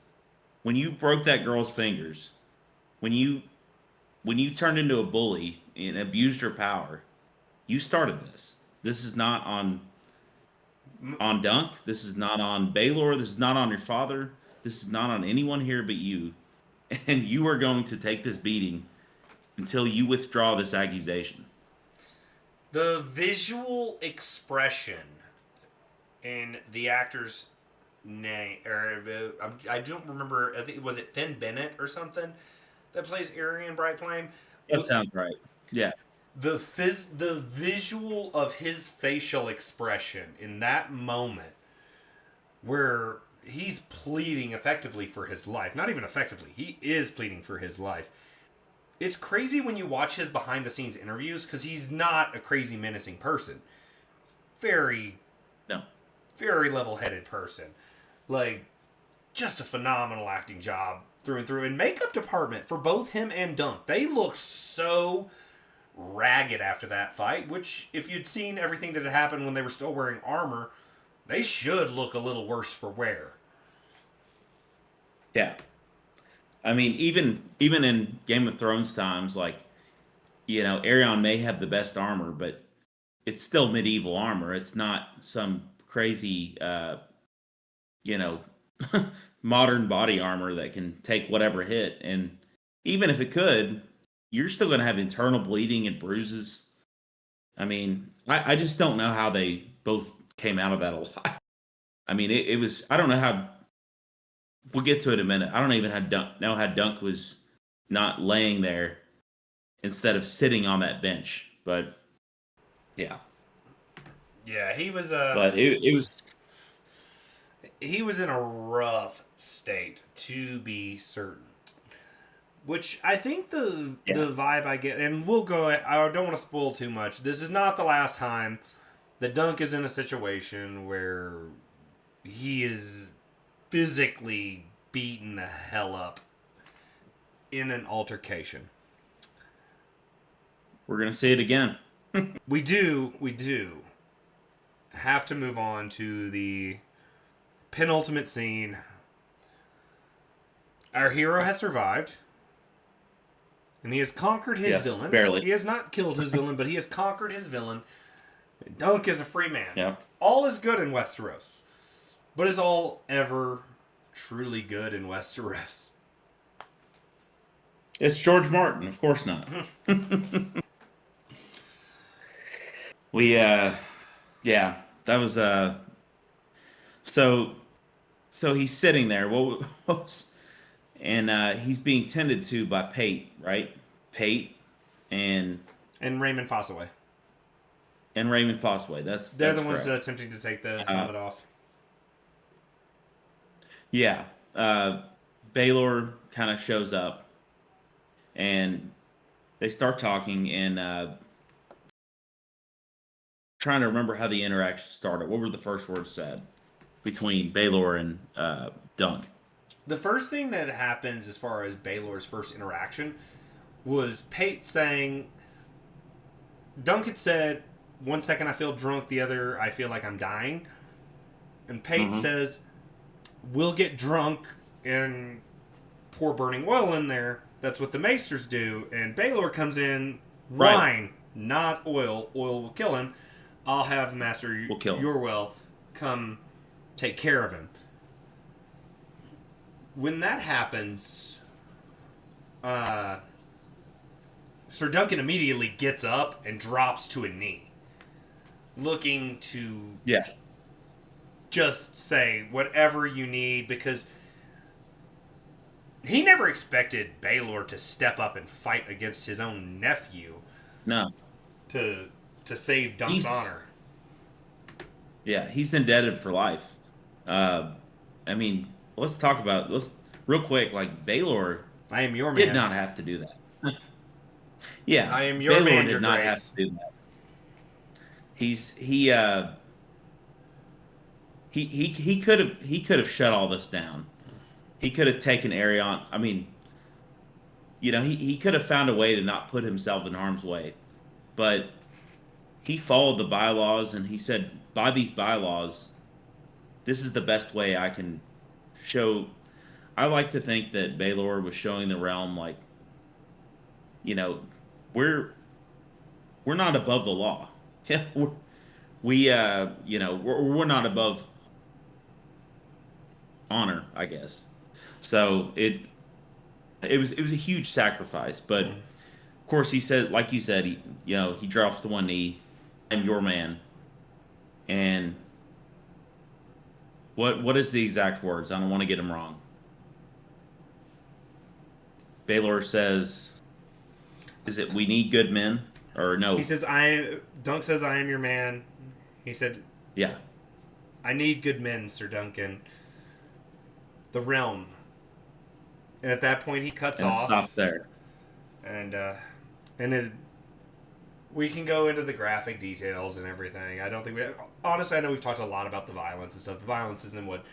When you broke that girl's fingers, when you turned into a bully and abused her power, you started this. This is not on Dunk. This is not on Baylor. This is not on your father. This is not on anyone here but you. And you are going to take this beating until you withdraw this accusation. The visual expression in the actor's name, I don't remember. I think was it Finn Bennett or something that plays Arian Bright Flame. That sounds right. Yeah. the visual of his facial expression in that moment where he's pleading effectively for his life. Not even effectively, he is pleading for his life. It's crazy when you watch his behind the scenes interviews because he's not a crazy menacing person. Very, No. very level headed person. Like, just a phenomenal acting job through and through. And makeup department for both him and Dunk, they look so ragged after that fight, which if you'd seen everything that had happened when they were still wearing armor, they should look a little worse for wear. Yeah. I mean, even in Game of Thrones times, like, Aerion may have the best armor, but it's still medieval armor. It's not some crazy, you know, modern body armor that can take whatever hit. And even if it could, you're still going to have internal bleeding and bruises. I mean, I just don't know how they both came out of that alive. I mean, it was, I don't know how, we'll get to it in a minute. I don't even know how Dunk was not laying there instead of sitting on that bench. But yeah. Yeah, he was But it was, he was in a rough state, to be certain. Which I think the vibe I get, and we'll go. I don't want to spoil too much. This is not the last time that Dunk is in a situation where he is physically beaten the hell up in an altercation. we're going to see it again. We do have to move on to the penultimate scene. Our hero has survived. And he has conquered his villain. Barely. He has not killed his villain, but he has conquered his villain. Dunk is a free man. Yeah. All is good in Westeros. But is all ever truly good in Westeros? It's George Martin, of course not. Yeah, that was so he's sitting there. And he's being tended to by Pate, right? Pate and Raymond Fossaway. Raymond Fossaway. They're that's the ones correct. attempting to take the helmet off. Yeah. Baylor kind of shows up and they start talking and trying to remember how the interaction started. What were the first words said between Baylor and Dunk? The first thing that happens as far as Baylor's first interaction was Pate saying, Dunk had said, 1 second I feel drunk, the other I feel like I'm dying. And Pate says, we'll get drunk and pour burning oil in there. That's what the Maesters do. And Baylor comes in, wine, not oil. Oil will kill him. I'll have Master Yorwell come take care of him. When that happens, Sir Duncan immediately gets up and drops to a knee, looking to just say whatever you need, because he never expected Baylor to step up and fight against his own nephew. No. To save Dunk's honor. Yeah, he's indebted for life. I mean, let's talk about real quick. Like Baylor, I am your man. Did not have to do that. Yeah, I am your Baylor man. Did not have to do that. He could have shut all this down. He could have taken Arion. I mean, he could have found a way to not put himself in harm's way, but he followed the bylaws and he said, by these bylaws, this is the best way I can show. I like to think that Baylor was showing the realm, like, we're not above the law. Yeah, we're not above honor, I guess. So it was a huge sacrifice, but of course he said, like you said, he drops to one knee, I'm your man. And what is the exact words? I don't want to get them wrong. Baylor says, is it we need good men or no? He says, Dunk says, I am your man. He said, Yeah. I need good men, Sir Duncan. The realm. And at that point, he cuts And off. stop there. And it, we can go into the graphic details and everything. I don't think we... Honestly, I know we've talked a lot about the violence and stuff. The violence isn't what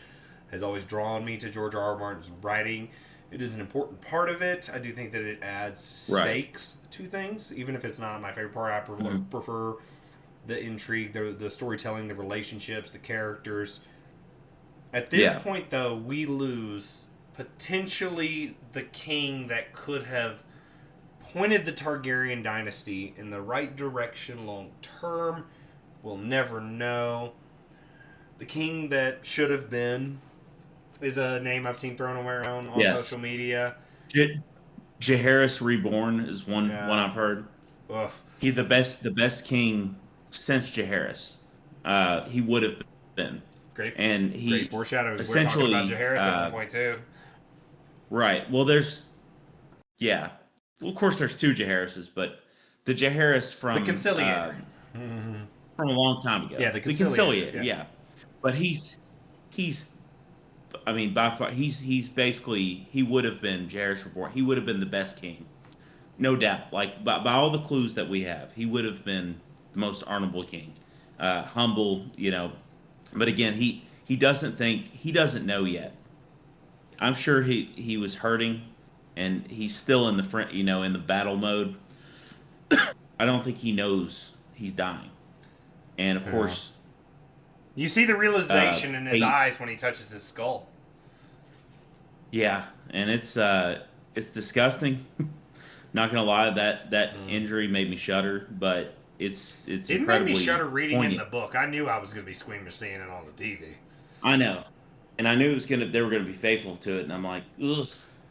has always drawn me to George R. R. Martin's writing. It is an important part of it. I do think that it adds stakes to things, even if it's not my favorite part. I prefer the intrigue, the storytelling, the relationships, the characters. At this point, though, we lose potentially the king that could have pointed the Targaryen dynasty in the right direction long term. We'll never know. The king that should have been is a name I've seen thrown around on social media. Jaehaerys Reborn is one I've heard. Oof. He's the best king since Jaehaerys. He would have been. Great foreshadowing. Essentially, we're talking about Jaehaerys at one point too. Right. Well, there's well, of course there's two Jaehaeryses, but the Jaehaerys from the Conciliator from a long time ago. Yeah, the Conciliator. Yeah. But he's I mean, by far, he's basically, he would have been Jaehaerys Reborn. He would have been the best king, no doubt. Like by all the clues that we have, he would have been the most honorable king, humble, But again, he doesn't know yet. I'm sure he was hurting, and he's still in the front, in the battle mode. I don't think he knows he's dying, and of course. You see the realization in his eyes when he touches his skull. Yeah, and it's disgusting. Not gonna lie, that injury made me shudder, but it's incredibly made me shudder reading poignant. in the book. I knew I was gonna be squeamish seeing it on the TV. I know, and I knew they were gonna be faithful to it, and I'm like, ugh.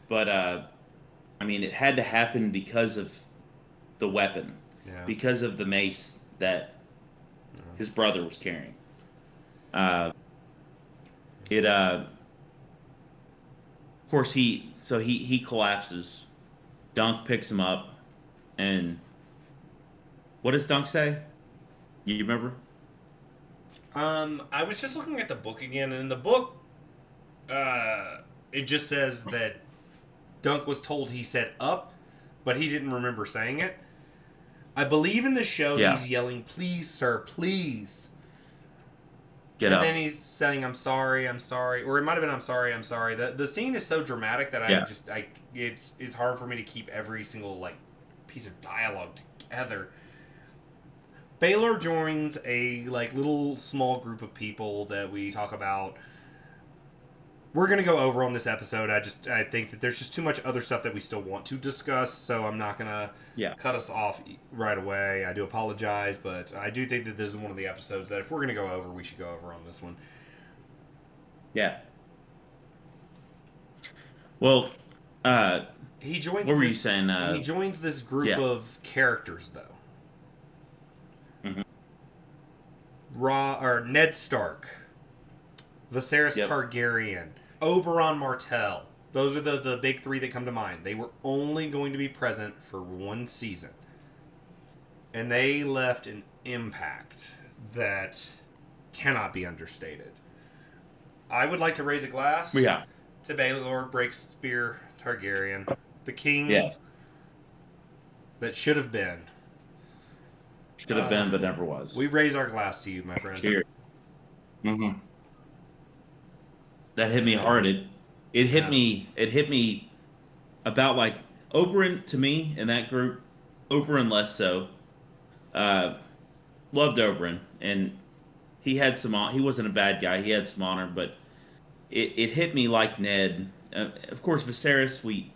But I mean, it had to happen because of the weapon, because of the mace that his brother was carrying. Of course, he collapses. Dunk picks him up, and what does Dunk say? You remember? I was just looking at the book again, and in the book, it just says that Dunk was told he said up, but he didn't remember saying it. I believe in the show he's yelling, "Please, sir, please." Get up. And then he's saying, I'm sorry, or it might have been, I'm sorry. The scene is so dramatic that it's hard for me to keep every single piece of dialogue together. Baelor joins a little small group of people that we talk about. We're gonna go over on this episode. I think that there's just too much other stuff that we still want to discuss, so I'm not gonna cut us off right away. I do apologize, but I do think that this is one of the episodes that if we're gonna go over, we should go over on this one. Yeah. Well, he joins. What were you saying? He joins this group of characters, though. Mm-hmm. Ned Stark, Viserys Targaryen, Oberyn Martell. Those are the big three that come to mind. They were only going to be present for one season. And they left an impact that cannot be understated. I would like to raise a glass to Baelor Breakspear Targaryen, the king that should have been. Should have been, but never was. We raise our glass to you, my friend. Cheers. Mm-hmm. That hit me hard. It hit me. It hit me about Oberyn to me in that group. Oberyn less so. Loved Oberyn, and he had some. He wasn't a bad guy. He had some honor, but it hit me like Ned. Of course, Viserys. We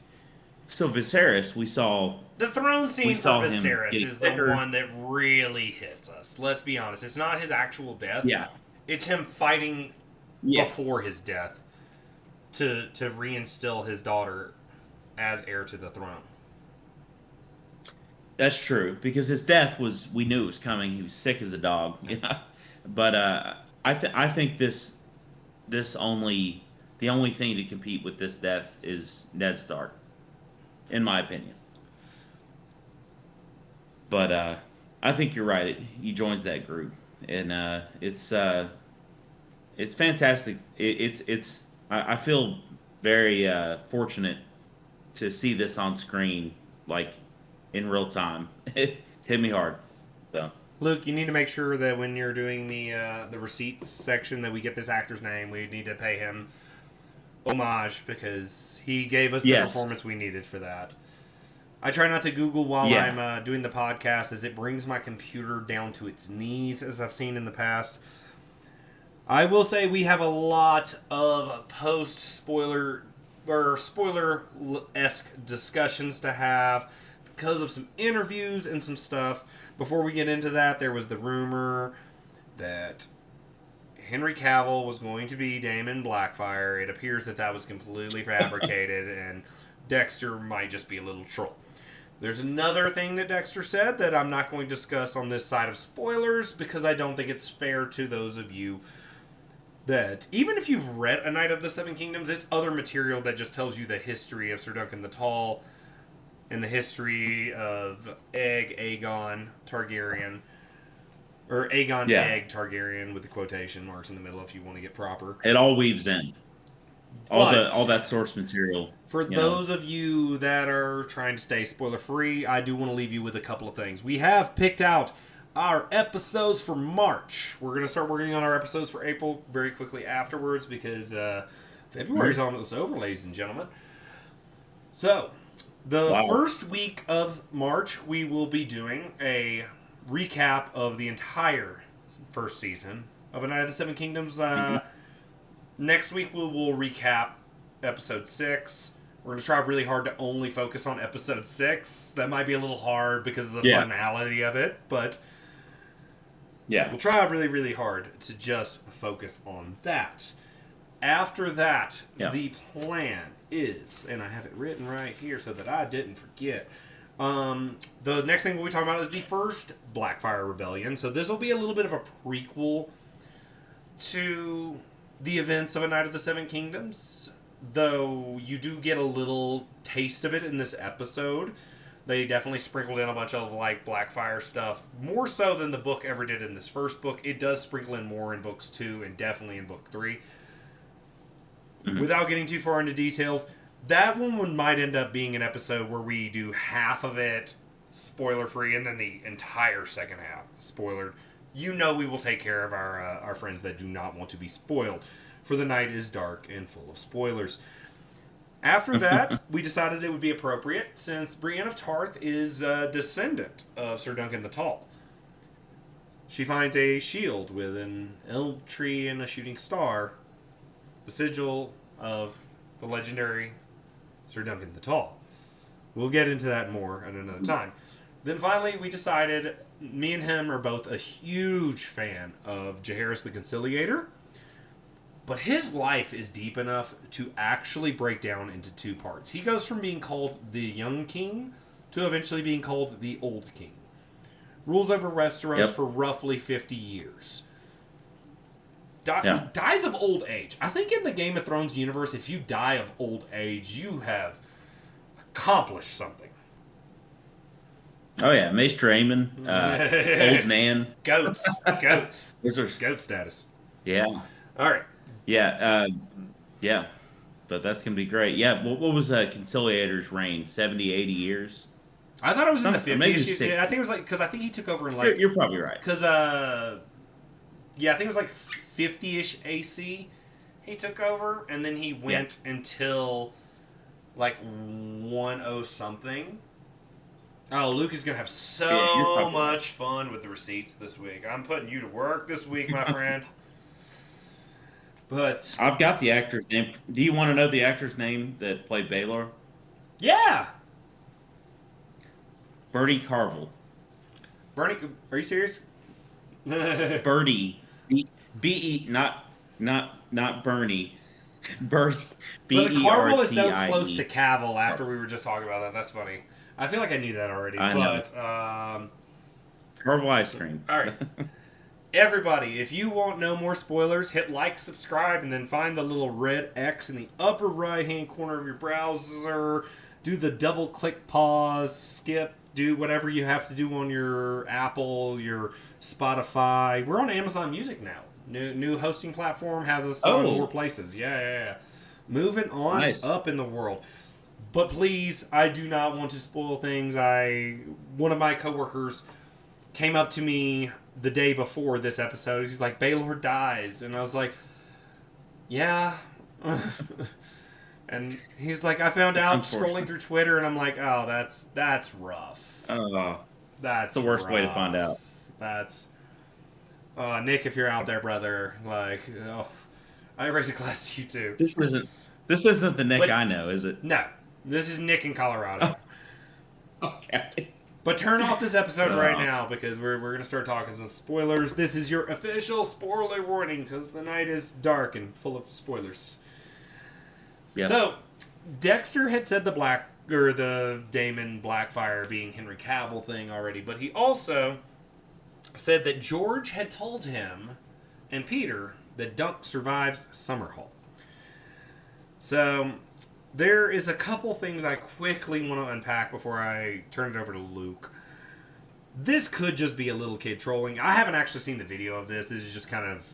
saw the throne scene for Viserys is the one that really hits us. Let's be honest. It's not his actual death. Yeah. It's him fighting before his death to reinstill his daughter as heir to the throne. That's true, because his death we knew it was coming. He was sick as a dog. But I think the only thing to compete with this death is Ned Stark, in my opinion. But I think you're right. He joins that group, and it's fantastic. I feel very fortunate to see this on screen, like in real time. It hit me hard. So Luke, you need to make sure that when you're doing the receipts section that we get this actor's name. We need to pay him homage because he gave us the yes, performance we needed for that. I try not to Google while yeah, I'm doing the podcast, as it brings my computer down to its knees, as I've seen in the past. I will say we have a lot of post-spoiler or spoiler-esque discussions to have because of some interviews and some stuff. Before we get into that, there was the rumor that Henry Cavill was going to be Daemon Blackfire. It appears that that was completely fabricated, and Dexter might just be a little troll. There's another thing that Dexter said that I'm not going to discuss on this side of spoilers because I don't think it's fair to those of you that, even if you've read A Knight of the Seven Kingdoms, it's other material that just tells you the history of Sir Duncan the Tall and the history of Aegon Targaryen. Or Aegon yeah. Egg Targaryen with the quotation marks in the middle if you want to get proper. It all weaves in. All that source material. For those of you that are trying to stay spoiler free, I do want to leave you with a couple of things. We have picked out our episodes for March. We're going to start working on our episodes for April very quickly afterwards because February's almost over, ladies and gentlemen. So, the first week of March, we will be doing a recap of the entire first season of A Knight of the Seven Kingdoms. Next week, we will recap episode 6. We're going to try really hard to only focus on episode 6. That might be a little hard because of the finality of it, but we'll try really, really hard to just focus on that. After that, the plan is, and I have it written right here so that I didn't forget, the next thing we'll be talking about is the first Blackfire Rebellion. So this will be a little bit of a prequel to the events of A Knight of the Seven Kingdoms, though you do get a little taste of it in this episode. They definitely sprinkled in a bunch of like Blackfire stuff, more so than the book ever did in this first book. It does sprinkle in more in books 2 and definitely in book 3. Without getting too far into details, that one might end up being an episode where we do half of it spoiler-free and then the entire second half spoilered. You know we will take care of our friends that do not want to be spoiled, for the night is dark and full of spoilers. After that, we decided it would be appropriate, since Brienne of Tarth is a descendant of Sir Duncan the Tall. She finds a shield with an elm tree and a shooting star, the sigil of the legendary Sir Duncan the Tall. We'll get into that more at another time. Then finally, we decided, me and him are both a huge fan of Jaehaerys the Conciliator, but his life is deep enough to actually break down into 2 parts. He goes from being called the Young King to eventually being called the Old King. Rules over Westeros for roughly 50 years. Dies of old age. I think in the Game of Thrones universe, if you die of old age, you have accomplished something. Oh yeah, Maester Aemon, old man, goat status. Yeah. All right. Yeah. But that's gonna be great. Yeah. What was Conciliator's reign? 70, 80 years. I thought it was in the 50s. I think it was like, because I think he took over in like. You're probably right. Because I think it was like 50-ish AC. He took over, and then he went until like 10 something. Oh, Luke is going to have so much fun with the receipts this week. I'm putting you to work this week, my friend. But I've got the actor's name. Do you want to know the actor's name that played Baelor? Yeah. Bertie Carvel. Bernie, are you serious? Bertie. B-E, not Bernie. Bertie. But the Carvel is so close to Cavill after we were just talking about that. That's funny. I feel like I knew that already. I know. Carvel ice cream. All right. Everybody, if you want no more spoilers, hit like, subscribe, and then find the little red X in the upper right-hand corner of your browser. Do the double-click, pause, skip, do whatever you have to do on your Apple, your Spotify. We're on Amazon Music now. New hosting platform has us on more places. Yeah. Moving on up in the world. But please, I do not want to spoil things. One of my coworkers came up to me the day before this episode. He's like, Baylor dies. And I was like, yeah. And he's like, I found out scrolling through Twitter, and I'm like, oh, that's rough. That's the worst rough. way to find out. That's Nick, if you're out there, brother, like, I raise a glass to you too. This isn't the Nick I know, is it? No, this is Nick in Colorado. Okay. But turn off this episode right now, because we're going to start talking some spoilers. This is your official spoiler warning, because the night is dark and full of spoilers. Yep. So, Dexter had said the Damon Blackfire being Henry Cavill thing already, but he also said that George had told him and Peter that Dunk survives Summerhall. So, there is a couple things I quickly want to unpack before I turn it over to Luke. This could just be a little kid trolling. I haven't actually seen the video of this. This is just kind of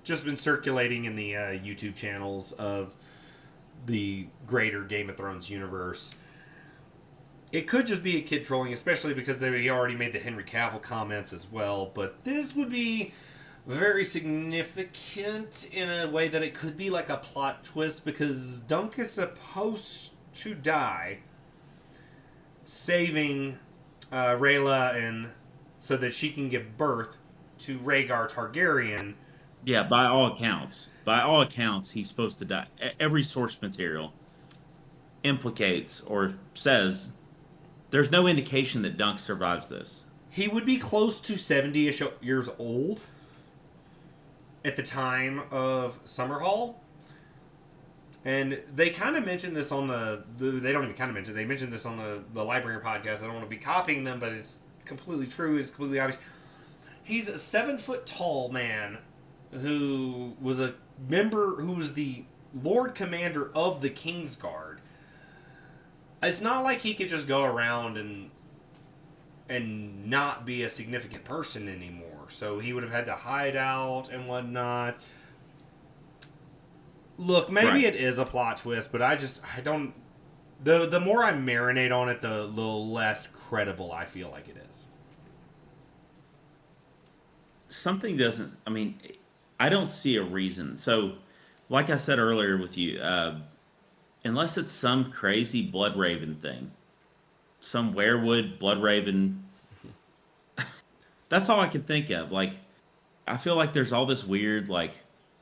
just been circulating in the YouTube channels of the greater Game of Thrones universe. It could just be a kid trolling, especially because he already made the Henry Cavill comments as well. But this would be very significant in a way that it could be like a plot twist, because Dunk is supposed to die saving Rhaela, and so that she can give birth to Rhaegar Targaryen. Yeah, by all accounts, he's supposed to die. Every source material implicates or says there's no indication that Dunk survives this. He would be close to 70-ish years old at the time of Summerhall. And they kind of mentioned this on they don't even kind of mention it. They mentioned this on the Library podcast. I don't want to be copying them, but it's completely true. It's completely obvious. He's a 7-foot-tall man who was a member, who was the Lord Commander of the Kingsguard. It's not like he could just go around and not be a significant person anymore. So he would have had to hide out and whatnot. Look, maybe it is a plot twist, but I don't... The more I marinate on it, the less credible I feel like it is. Something doesn't... I mean, I don't see a reason. So, like I said earlier with you, unless it's some crazy Bloodraven thing, some werewood Bloodraven... That's all I can think of. Like, I feel like there's all this weird, like,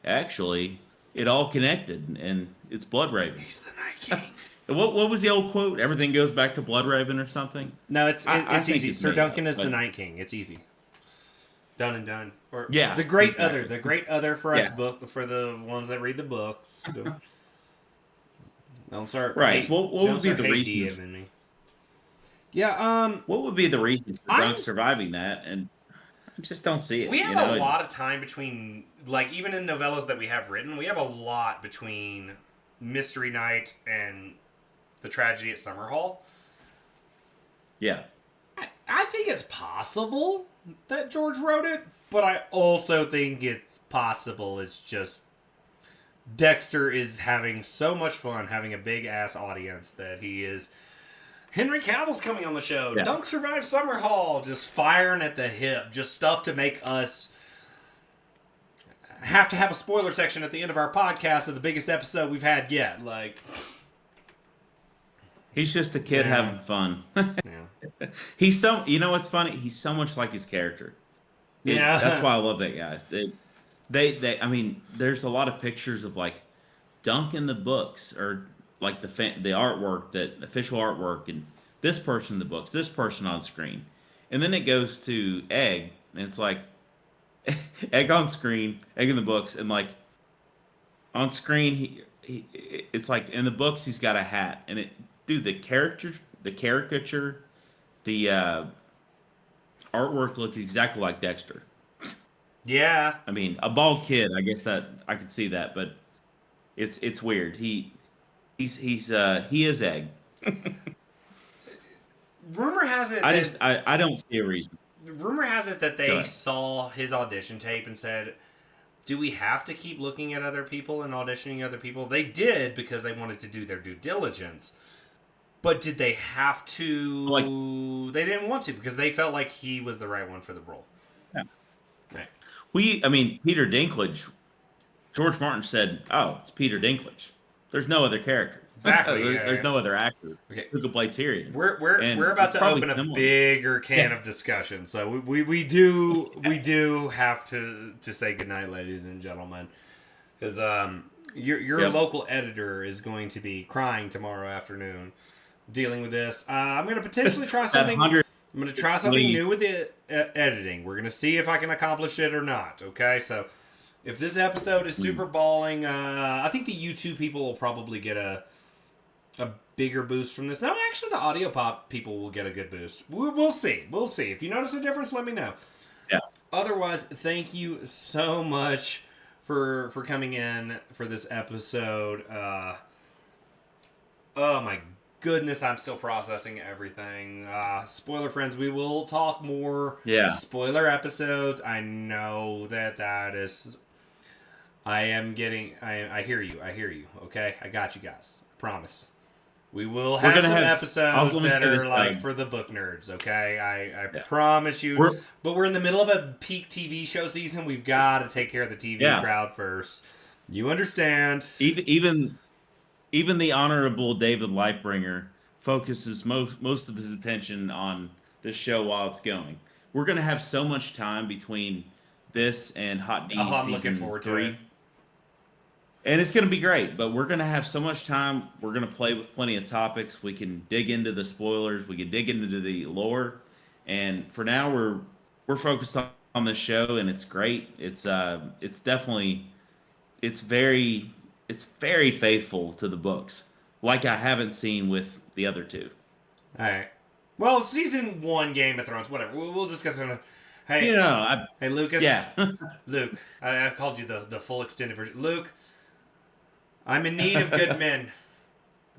actually, it all connected, and it's Bloodraven. He's the Night King. What was the old quote? Everything goes back to Bloodraven or something? No, it's easy. Sir Duncan is the Night King. It's easy. Done and done. Or the great other. The great other for us for the ones that read the books. Don't start. Right. What would be the reason? Me. Yeah. What would be the reason for Dunk surviving that? And I just don't see it. We have a lot of time between, like, even in novellas that we have written, we have a lot between Mystery Night and the tragedy at Summerhall. Yeah. I think it's possible that George wrote it, but I also think it's possible it's just Dexter is having so much fun having a big-ass audience that he is... Henry Cavill's coming on the show. Yeah. Dunk survived Summerhall. Just firing at the hip. Just stuff to make us have to have a spoiler section at the end of our podcast of the biggest episode we've had yet. Like, he's just a kid having fun. He's so... You know what's funny? He's so much like his character. That's why I love that guy. They I mean, there's a lot of pictures of, like, Dunk in the books, or... like the artwork, that official artwork, and this person in the books, this person on screen, and then it goes to Egg, and it's like Egg on screen, Egg in the books, and like on screen it's like in the books he's got a hat, and the caricature, the artwork looks exactly like Dexter. Yeah, I mean, a bald kid, I guess that I could see that, but it's weird. He is Egg. rumor has it I don't see a reason. Rumor has it that they saw his audition tape and said, do we have to keep looking at other people and auditioning other people? They did because they wanted to do their due diligence. But did they have to? They didn't want to because they felt like he was the right one for the role. Yeah. Right. Peter Dinklage, George Martin said, oh, it's Peter Dinklage. There's no other character. Exactly. There's no other actor who could play Tyrion. We're about to open a bigger can of discussion, so we do have to say goodnight, ladies and gentlemen, because your local editor is going to be crying tomorrow afternoon, dealing with this. I'm going to potentially try something. I'm going to try something new with the editing. We're going to see if I can accomplish it or not. Okay, so if this episode is super balling, I think the YouTube people will probably get a bigger boost from this. No, actually, the audio pop people will get a good boost. We'll see. We'll see. If you notice a difference, let me know. Yeah. Otherwise, thank you so much for coming in for this episode. Oh my goodness, I'm still processing everything. Spoiler friends, we will talk more. Yeah. Spoiler episodes. I know that is. I hear you. Okay, I got you guys. I promise. We will have some episodes that are like for the book nerds, okay? I promise you. But we're in the middle of a peak TV show season. We've got to take care of the TV crowd first. You understand. Even the Honorable David Lightbringer focuses most of his attention on this show while it's going. We're going to have so much time between this and Hot D I'm season looking forward 3. to it. And it's going to be great, but we're going to have so much time. We're going to play with plenty of topics. We can dig into the spoilers. We can dig into the lore. And for now, we're focused on this show, and it's great. It's definitely very faithful to the books, like I haven't seen with the other two. All right. Well, season 1 Game of Thrones, whatever. We'll discuss it. Hey, hey, Lucas. Yeah. Luke, I called you the full extended version. Luke, I'm in need of good men.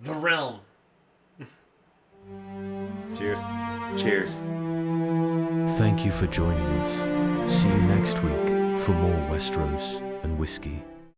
The realm. Cheers. Cheers. Thank you for joining us. See you next week for more Westeros and whiskey.